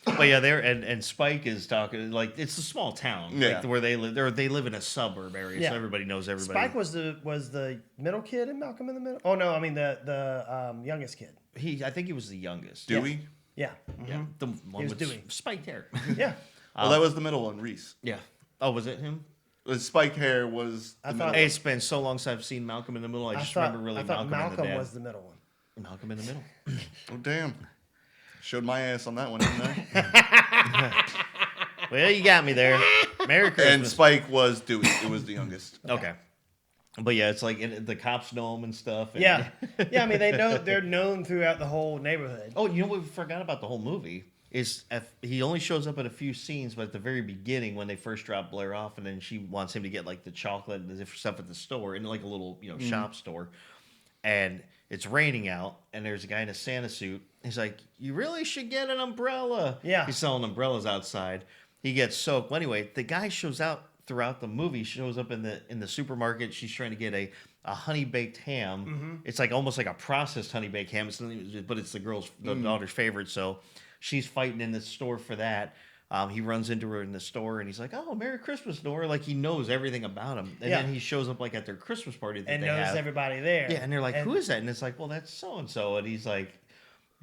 But yeah, and Spike is talking like it's a small town, Yeah. like, where they live. They live in a suburb area, Yeah. so everybody knows everybody. Spike was the middle kid in Malcolm in the the middle? Oh no, I mean the youngest kid. I think he was the youngest. Dewey? Yeah. Yeah, the one was with Dewey. spiked hair. Yeah. Well, that was the middle one, Reese. Yeah. Oh, was it him? The spiked hair was the I middle thought- Hey, one. it's been so long since I've seen Malcolm in the Middle. I just thought, remember really I thought Malcolm and the Dad. was the middle one. Malcolm in the Middle. Oh, damn. Showed my ass on that one, didn't I? Well, you got me there. Merry And Christmas. Spike was Dewey. It was the youngest. Okay. But yeah, it's like the cops know him and stuff. And Yeah. Yeah, I mean they're known throughout the whole neighborhood. Oh, you know what we forgot about the whole movie is he only shows up at a few scenes, but at the very beginning when they first drop Blair off, and then she wants him to get like the chocolate and the different stuff at the store in like a little shop store, and it's raining out, and there's a guy in a Santa suit. He's like, "You really should get an umbrella." Yeah. He's selling umbrellas outside. He gets soaked. Well, anyway, the guy shows out throughout the movie. Shows up in the supermarket. She's trying to get a honey baked ham. Mm-hmm. It's like almost like a processed honey baked ham. But it's the daughter's favorite. So she's fighting in the store for that. He runs into her in the store and he's like, "Oh, Merry Christmas, Nora!" Like he knows everything about him. And Yeah. then he shows up like at their Christmas party that And they knows have. everybody there. Yeah, and they're like, "Who is that?" And it's like, "Well, that's so and so." And he's like,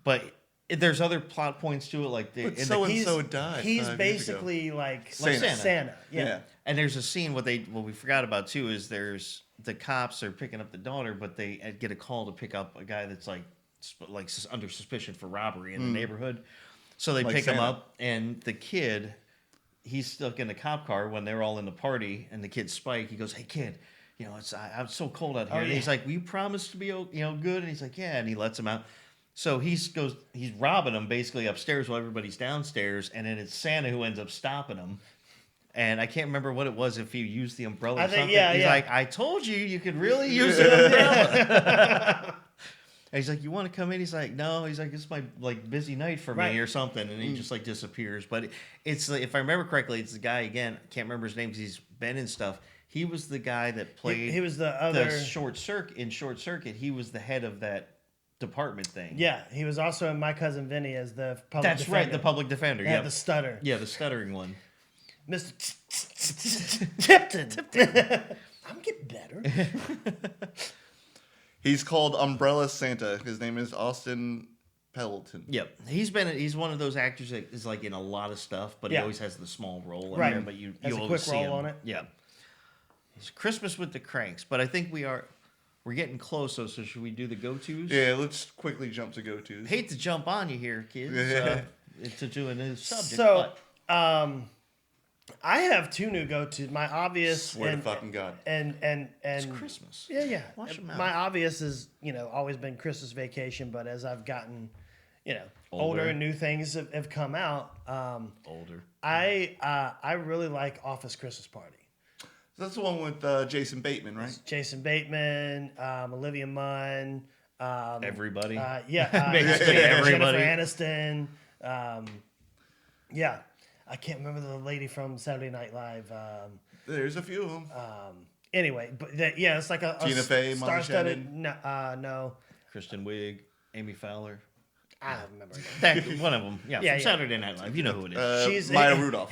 but there's other plot points to it, like But in so the, and so died. He's 5 years ago. basically like Santa. Santa. Yeah. and there's a scene what we forgot about too is there's the cops are picking up the daughter, but they get a call to pick up a guy that's like under suspicion for robbery in the neighborhood. So they Like pick him Santa. up, and the kid, he's stuck in the cop car when they're all in the party, and the kid Spike, he goes, "Hey kid, I'm so cold out here." And yeah. he's like, "Will you promise to be good?" And he's like, "Yeah," and he lets him out. So he's robbing them basically upstairs while everybody's downstairs, and then it's Santa who ends up stopping him. And I can't remember what it was, if you used the umbrella or I think- something. yeah, He's yeah. like, "I told you could really use an umbrella." And he's like, "You want to come in?" He's like, "No." He's like, "It's my busy night for Right. me or something." And he just like disappears. But it's if I remember correctly, it's the guy again. I can't remember his name because he's been in stuff. He was the guy that played. He was the other. Short Circuit. He was the head of that department thing. Yeah, he was also in My Cousin Vinny as the public That's defender. right, the public defender. Had Yeah, the stutter. yeah, the stuttering one. Mr. Tipton. I'm getting better. He's called Umbrella Santa. His name is Austin Pendleton. Yep, he's one of those actors that is like in a lot of stuff, but he Yeah. always has the small role in Right. there. But you Has a always quick see role him. on it. Yeah, it's Christmas with the Cranks, but I think we're getting close. So should we do the go-tos? Yeah, let's quickly jump to go-tos. Hate to jump on you here, kids. To do a new subject. So, but I have two new go-tos. My obvious Swear to fucking God. and it's Christmas. yeah. Wash 'em out. My obvious is always been Christmas Vacation, but as I've gotten older Older. and new things have come out, Older. I really like Office Christmas Party. That's the one with Jason Bateman, right? Jason Bateman, Olivia Munn, Everybody. Jennifer everybody. Aniston. Yeah, I can't remember the lady from Saturday Night Live. There's a few of them. Anyway, but it's like a Tina Fey, Molly star-studded. Shannon. No, Kristen Wiig, Amy Fowler. I don't remember. Her That one of them. Yeah, Yeah, from yeah. Saturday Night Live. You know who it is. name. She's Maya Rudolph.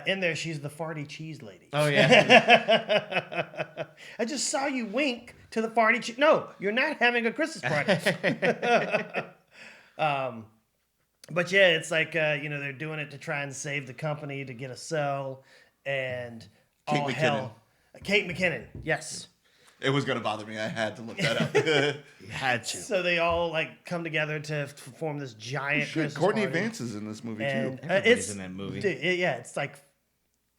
In there, she's the farty cheese lady. Oh yeah. I just saw you wink to the farty cheese. No, you're not having a Christmas party. But yeah, it's like they're doing it to try and save the company to get a sell, and Kate all McKinnon. hell. Kate McKinnon, yes. It was going to bother me. I had to look that up. You had to. So they all come together to form this giant Shit, Christmas Courtney party. Vance is in this movie And too. Everybody's it's in that movie. Dude, it's like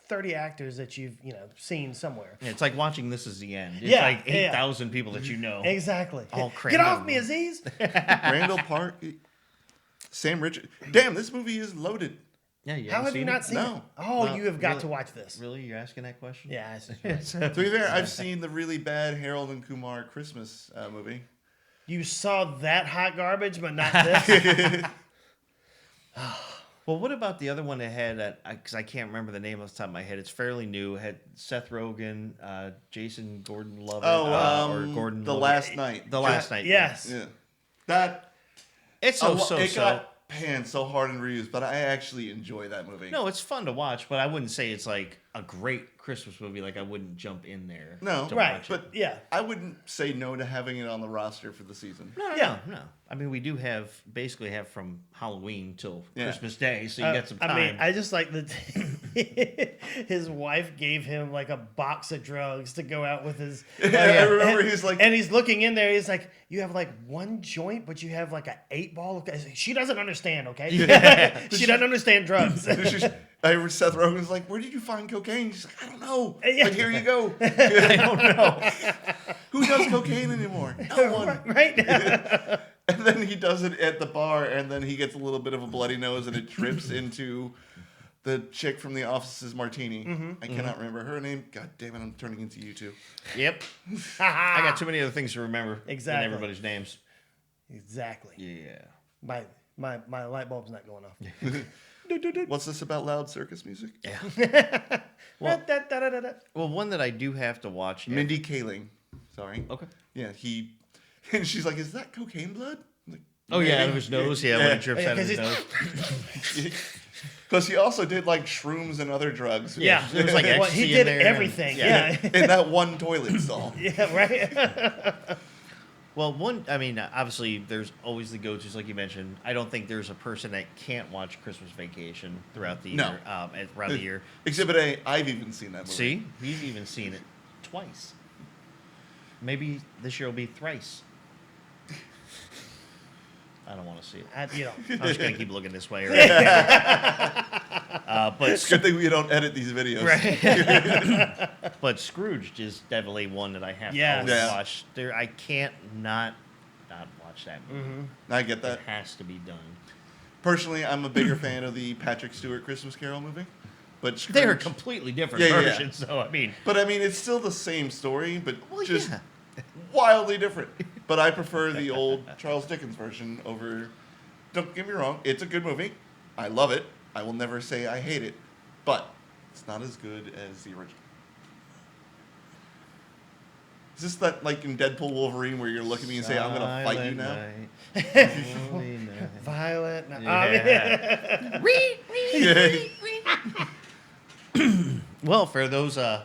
30 actors that you've seen somewhere. Yeah, it's like watching This Is the End. It's Yeah, like yeah. 8,000 people that you know. Exactly. All Get crammed off in me, one. Aziz. Randall Park, Sam Richard. Damn, this movie is loaded. Yeah, you How haven't have you seen not it? seen No. it? Oh, No, you have got really? to watch this. Really? You're asking that question? Yeah. It's To be fair, I've seen the really bad Harold and Kumar Christmas movie. You saw that hot garbage, but not this. Well, what about the other one that had that? Because I can't remember the name off the top of my head. It's fairly new. It had Seth Rogen, Jason Gordon-Levitt, or Gordon. The Last Night. The Last Night. Yes. Yeah, that It's it got panned so hard in reviews, but I actually enjoy that movie. No, it's fun to watch, but I wouldn't say it's like a great Christmas movie, like I wouldn't jump in there. No. to Right, watch it. But yeah. I wouldn't say no to having it on the roster for the season. Yeah. No. I mean, we do basically have from Halloween till Yeah. Christmas Day, so you got some time. I mean, I just like that his wife gave him like a box of drugs to go out with his. I remember he's like, and he's looking in there. He's like, "You have like one joint, but you have like an 8-ball." She doesn't understand, okay? She doesn't understand drugs. I heard Seth Rogen's like, where did you find cocaine? She's like, I don't know. Yeah. But here you go. I don't know. Who does cocaine anymore? No one. Right? And then he does it at the bar, and then he gets a little bit of a bloody nose, and it trips into the chick from The Office's martini. I cannot remember her name. God damn it, I'm turning into you two. Yep. I got too many other things to remember Exactly. than everybody's names. Exactly. Yeah. My light bulb's not going off. What's this about loud circus music? Yeah. Da-da-da-da-da. Well, one that I do have to watch. Mindy Kaling. Sorry. Okay. Yeah, and she's like, is that cocaine blood? I'm like, Oh, yeah, out maybe. of his nose. Yeah, when he drips Yeah, out of his 'cause nose. Because he also did like shrooms and other drugs. Yeah, There was, like, well, ecstasy he in did there and- everything. yeah. Yeah, In that one toilet stall. yeah, right. Well, obviously, there's always the go-tos, like you mentioned. I don't think there's a person that can't watch Christmas Vacation throughout the year. No. Around the year. Exhibit A, I've even seen that movie. See, he's even seen it twice. Maybe this year will be thrice. I don't want to see it. I'm just gonna keep looking this way. But Good thing we don't edit these videos. right. But Scrooged is definitely one that I have Yes. to always Yeah. watch. I can't not watch that movie. I get that. It has to be done. Personally, I'm a bigger fan of the Patrick Stewart Christmas Carol movie. But Scrooge, They're completely different Yeah, yeah. versions, so I mean, But I mean, it's still the same story, but well, just yeah. wildly different. But I prefer the old Charles Dickens version over. Don't get me wrong, it's a good movie. I love it. I will never say I hate it, but it's not as good as the original. Is this that like in Deadpool Wolverine where you're looking at me and say, "I'm gonna fight you now"? Violent. Yeah. Well, for those of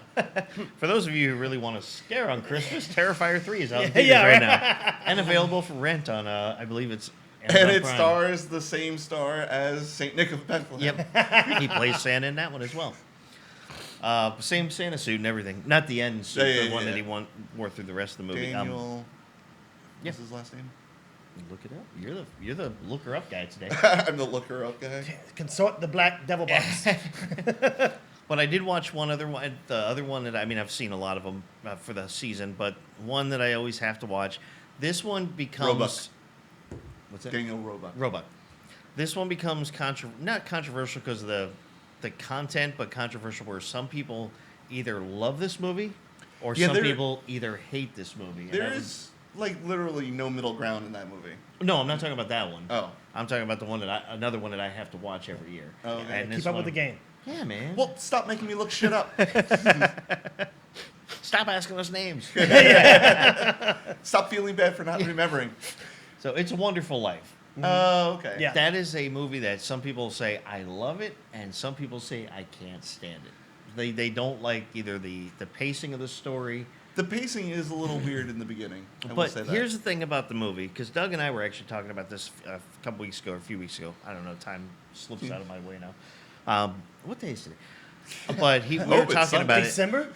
you who really want to scare on Christmas, Terrifier 3 is out in theaters right now and available for rent on I believe it's Amazon And it Prime. stars the same star as Saint Nick of Bethlehem. Yep, he plays Santa in that one as well. Same Santa suit and everything. Not the end suit, Yeah, the one yeah. that he wore through the rest of the movie. Daniel. yeah. What's his last name? Look it up. You're the looker up guy today. I'm the looker up guy. Consort the black devil box. But I did watch one other one. The other one that I've seen a lot of them for the season, but one that I always have to watch. This one becomes Roebuck. What's that? Daniel Roebuck. Roebuck. This one becomes not controversial because of the content, but controversial where some people either love this movie or Yeah, some people either hate this movie. And There is like literally no middle ground in that movie. no, I'm not talking about that one. Oh. I'm talking about another one that I have to watch every year. Oh, okay. And this Keep up with one- the game. Yeah, man. Well, stop making me look shit up. Stop asking us names. Stop feeling bad for not remembering. So It's a Wonderful Life. Oh, okay. Yeah. That is a movie that some people say I love it, and some people say I can't stand it. They don't like either the pacing of the story. The pacing is a little weird in the beginning. I will But say that. here's the thing about the movie, because Doug and I were actually talking about this a couple weeks ago, or a few weeks ago. I don't know, time slips out of my way now. What day is today? But we were it's talking about it. December?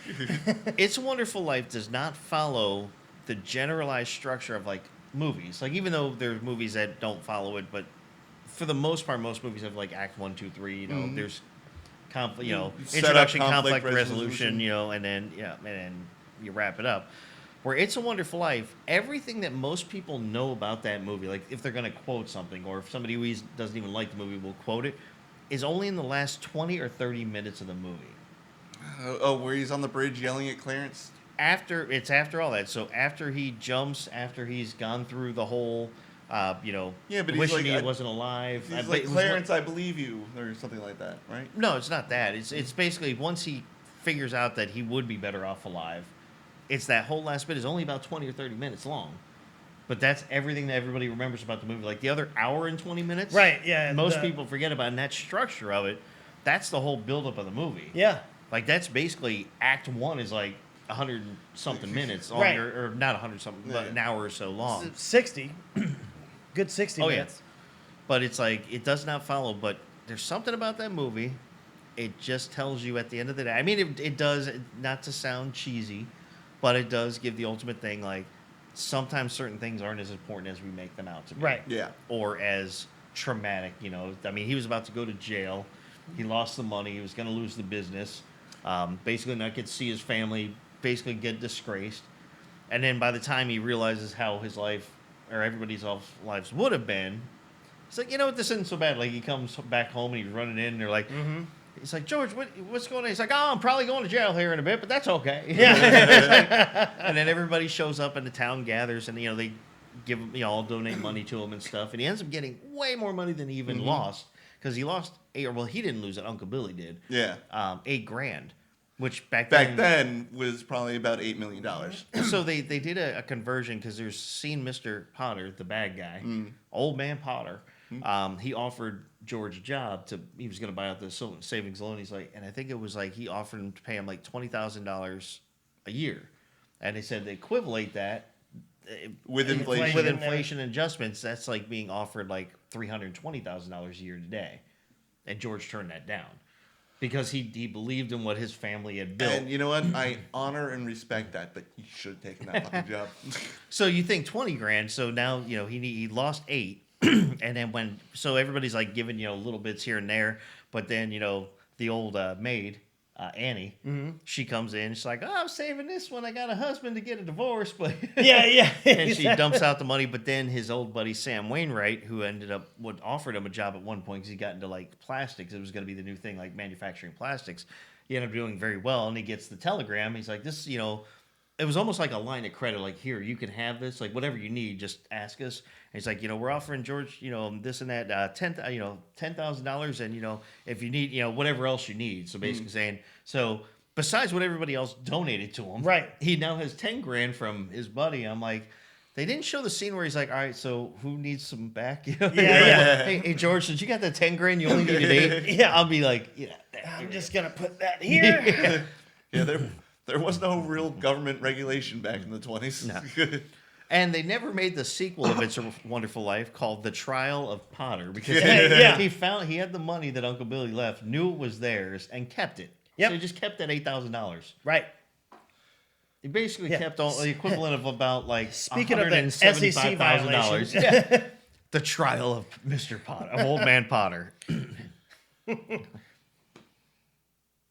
It's a Wonderful Life does not follow the generalized structure of like movies. Like even though there's movies that don't follow it, but for the most part, most movies have like Act 1, 2, 3. You know, there's Set up introduction, conflict conflict, resolution. You know, and then and then you wrap it up. Where It's a Wonderful Life, everything that most people know about that movie, like if they're going to quote something, or if somebody who doesn't even like the movie will quote it, is only in the last 20 or 30 minutes of the movie. where he's on the bridge yelling at Clarence? After all that. So after he jumps, after he's gone through the whole, Yeah, but he's wishing like, he wasn't alive. He's But like, it was Clarence, I believe you, or something like that, right? No, it's not that. It's basically once he figures out that he would be better off alive, it's that whole last bit is only about 20 or 30 minutes long. But that's everything that everybody remembers about the movie. Like the other hour and 20 minutes, Right, yeah, most people forget about. And that structure of it, that's the whole buildup of the movie. Yeah. Like that's basically Act 1 is like 100 something minutes, Right. or not 100 something, but an hour or so long. 60. Good 60 Oh, yeah. minutes. But it's like it does not follow. But there's something about that movie. It just tells you at the end of the day. I mean, it does, not to sound cheesy, but it does give the ultimate thing. Like sometimes certain things aren't as important as we make them out to be. Right. Yeah. Or as traumatic. You know, I mean, he was about to go to jail. He lost the money. He was going to lose the business. Basically, not get to see his family. Basically, get disgraced. And then by the time he realizes how his life or everybody's lives would have been, he's like, you know what, this isn't so bad. Like he comes back home and he's running in, and they're like, he's like, George, what's going on? He's like, oh, I'm probably going to jail here in a bit, but that's okay. Yeah. And then everybody shows up and the town gathers, and they give him, all donate money to him and stuff, and he ends up getting way more money than he even lost, because he lost he didn't lose it. Uncle Billy did. Yeah. $8,000. Which back then was probably about $8 million. So they did a conversion, because there's seen Mr. Potter, the bad guy, old man Potter. He offered George a job he was going to buy out the savings loan. He's like, and I think it was like he offered him to pay him like $20,000 a year, and they said they equivalent that With inflation. with inflation adjustments, that's like being offered like $320,000 a year today, and George turned that down. Because he believed in what his family had built. And you know what? I honor and respect that, but you should have taken that fucking job. So you think $20,000? So now he lost 8, and then so everybody's like giving little bits here and there, but then the old maid. Annie, she comes in. She's like, "Oh, I'm saving this one. I got a husband to get a divorce," but Yeah. and she dumps out the money. But then his old buddy Sam Wainwright, who offered him a job at one point because he got into like plastics. It was going to be the new thing, like manufacturing plastics. He ended up doing very well, and he gets the telegram. He's like, "This, it was almost like a line of credit. Like, here, you can have this. Like, whatever you need, just ask us." And he's like, we're offering George, this and that, $10,000, and if you need, whatever else you need. So basically saying, so besides what everybody else donated to him, Right? He now has $10,000 from his buddy. I'm like, they didn't show the scene where he's like, all right, so who needs some back? Yeah. Hey, George, since you got that $10,000, you only needed 8. Yeah. I'll be like, I'm just gonna put that here. Yeah, there was no real government regulation back in the 20s. No. And they never made the sequel of It's a Wonderful Life called The Trial of Potter, because he had the money that Uncle Billy left, knew it was theirs, and kept it. Yep. So he just kept that $8,000. Right. He basically kept all the equivalent of about like Speaking of the SEC $175,000. Yeah. The Trial of Mr. Potter, of Old Man Potter.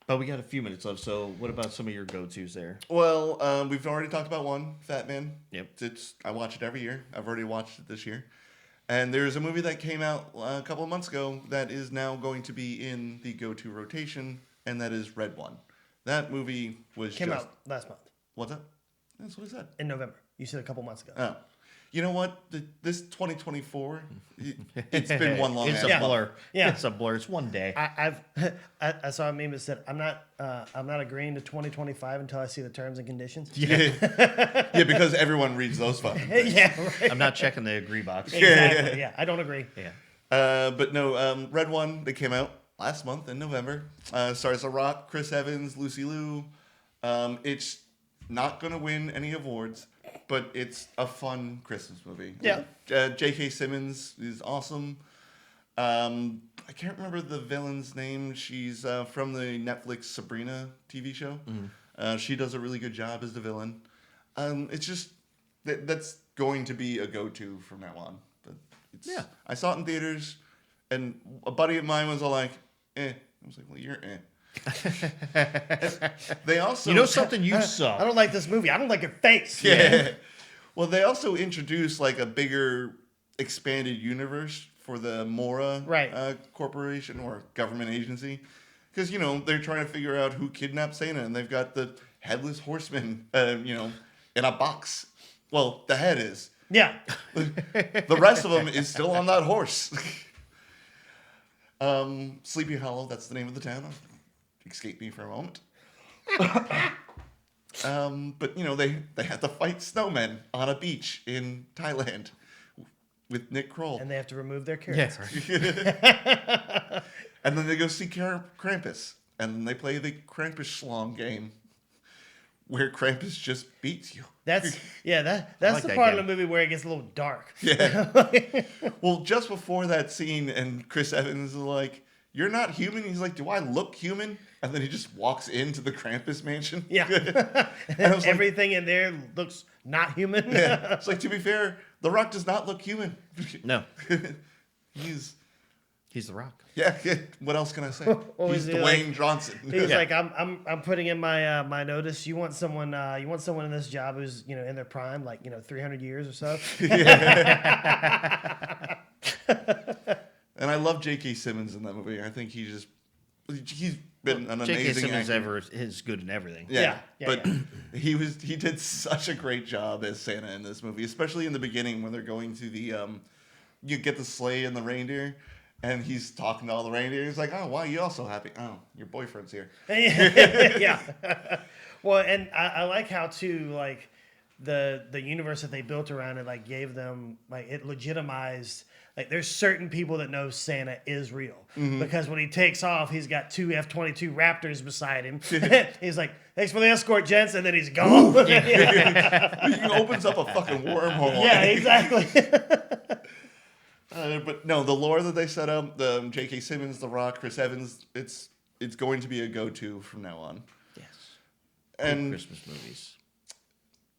But we got a few minutes left, so what about some of your go-tos there? Well, we've already talked about one, Fat Man. Yep. I watch it every year. I've already watched it this year. And there's a movie that came out a couple of months ago that is now going to be in the go-to rotation, and that is Red One. That movie came out last month. What's that? That's what I said. In November. You said a couple months ago. Oh. You know what? This 2024, it's been one long It's ass a blur. month. Yeah. It's a blur. It's one day. I saw a meme that said, I'm not agreeing to 2025 until I see the terms and conditions. Yeah, because everyone reads those fucking things. Yeah, right. I'm not checking the agree box. Exactly. Yeah, I don't agree. Yeah. But no, Red One, they came out last month in November. Stars The Rock, Chris Evans, Lucy Liu. It's not going to win any awards, but it's a fun Christmas movie. Yeah. J.K. Simmons is awesome. I can't remember the villain's name. She's from the Netflix Sabrina TV show. Mm-hmm. She does a really good job as the villain. It's just that's going to be a go-to from now on. But I saw it in theaters, and a buddy of mine was all like, "Eh." I was like, "Well, you're eh." They also, something you saw. I don't like this movie. I don't like your face. Yeah. Well, they also introduced like a bigger expanded universe for the Mora corporation or government agency, because they're trying to figure out who kidnapped Santa, and they've got the headless horseman, in a box. Well, the head is. Yeah. The rest of them is still on that horse. Sleepy Hollow, that's the name of the town. Escape me for a moment. But they had to fight snowmen on a beach in Thailand with Nick Kroll. And they have to remove their carrots. Yeah. And then they go see Krampus. and then they play the Krampus schlong game, where Krampus just beats you. That's like the that part of game. the movie where it gets a little dark. Yeah. Well, just before that scene, and Chris Evans is like, "You're not human." He's like, "Do I look human?" And then he just walks into the Krampus mansion. Yeah. And I was like, Everything in there looks not human. yeah. It's like, to be fair, The Rock does not look human. No, He's he's The Rock. yeah. What else can I say? Or He's is he Dwayne like- Johnson. He's Yeah. like, I'm putting in my my notice. You want someone in this job who's in their prime, like 300 years or so. And I love J.K. Simmons in that movie. I think he's been an J.K. amazing Simmons actor. is good in everything. Yeah, Yeah, but yeah. he did such a great job as Santa in this movie, especially in the beginning when they're going to the you get the sleigh and the reindeer, and he's talking to all the reindeer. He's like, "Oh, why are you all so happy? Oh, your boyfriend's here." Yeah. Well, and I like how too, like the universe that they built around it, like gave them, like it legitimized. Like there's certain people that know Santa is real because when he takes off, he's got two F-22 Raptors beside him. He's like, "Thanks for the escort, gents," and then he's gone. He opens up a fucking wormhole. Yeah, exactly. But no, the lore that they set up, the J.K. Simmons, The Rock, Chris Evans, it's going to be a go-to from now on. Yes. And Christmas movies.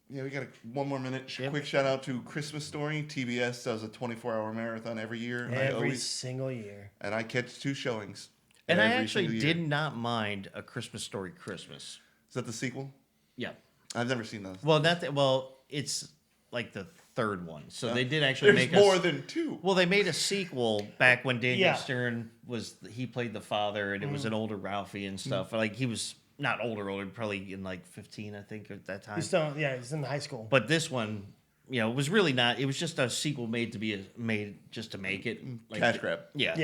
yeah, we got one more minute. Yep. Quick shout out to Christmas Story. TBS does a 24-hour marathon every year. Every single year. And I catch 2 showings. And I every actually single year. did not mind A Christmas Story Christmas. Is that the sequel? Yeah. I've never seen those. Well, it's like the third one. So they did actually There's make more than 2. Well, they made a sequel back when Daniel Yeah. Stern he played the father, and it was an older Ralphie and stuff. Like he was not older, probably in like 15, I think, at that time. He's in high school. But this one, it was really not. It was just a sequel made just to make it. Like, Cash grab. Yeah.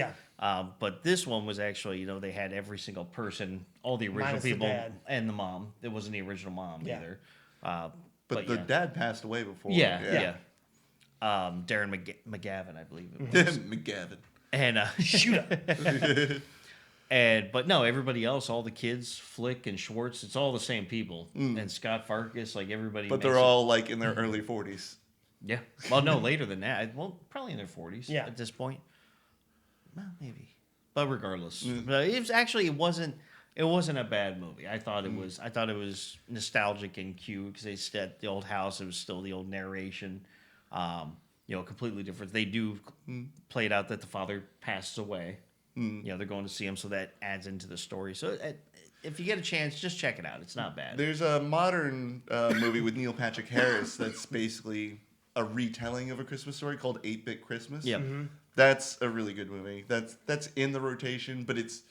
Yeah. But this one was actually, they had every single person, all the original Minus the people, dad. and the mom. It wasn't the original mom Yeah. either. But the yeah. dad passed away before. Yeah. Darren McGavin, I believe it was. McGavin. And Shoot up. but no, everybody else, all the kids, Flick and Schwartz, it's all the same people. And Scott Farkas, like everybody. But they're makes it- all like in their early 40s. Yeah. Well, no, later than that. Well, probably in their 40s. Yeah. At this point. Well, maybe. But regardless, Mm. but it wasn't a bad movie. I thought it was nostalgic and cute because they set the old house. It was still the old narration. Completely different. They do play it out that the father passed away. They're going to see him, so that adds into the story. So if you get a chance, just check it out. It's not bad. There's a modern movie with Neil Patrick Harris that's basically a retelling of A Christmas Story called 8-Bit Christmas. Yeah. That's a really good movie. That's in the rotation, but it's...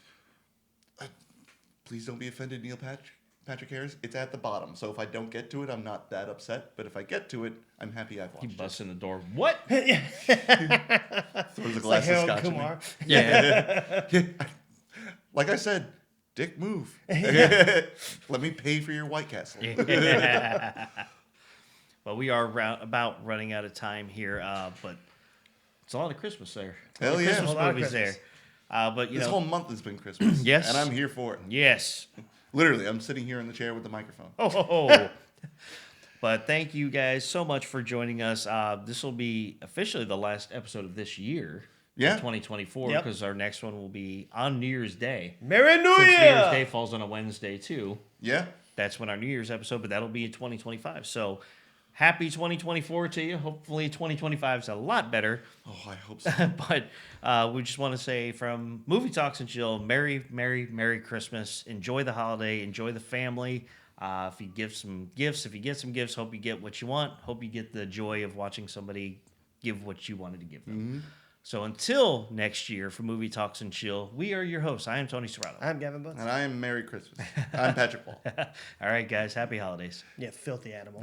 please don't be offended, Neil Patrick Harris. It's at the bottom, so if I don't get to it, I'm not that upset. But if I get to it, I'm happy I've He watched busts in the door. What? it. Throws a Like glass of Harold scotch at me. Kumar. Yeah. Like I said, Dick, move. Let me pay for your White Castle. Well, we are about running out of time here, but it's a lot of Christmas there. Hell A lot of yeah. Christmas A lot of movies Christmas. there. But This whole month has been Christmas. Yes. And I'm here for it. yes. Literally, I'm sitting here in the chair with the microphone. Oh. But thank you guys so much for joining us. This will be officially the last episode of this year. Yeah. 2024, Yep. because our next one will be on New Year's Day. Merry New Since New Year's Day Year! falls on a Wednesday too. Yeah. That's when our New Year's episode, but that'll be in 2025. So happy 2024 to you. Hopefully 2025 is a lot better. Oh, I hope so. But we just want to say from Movie Talks and Chill, Merry, Merry, Merry Christmas. Enjoy the holiday. Enjoy the family. If you get some gifts, hope you get what you want. Hope you get the joy of watching somebody give what you wanted to give them. Mm-hmm. So until next year for Movie Talks and Chill, we are your hosts. I am Tony Serrato. I'm Gavin Butts. And I am Merry Christmas. I'm Patrick Paul. All right, guys. Happy holidays. Yeah, filthy animal.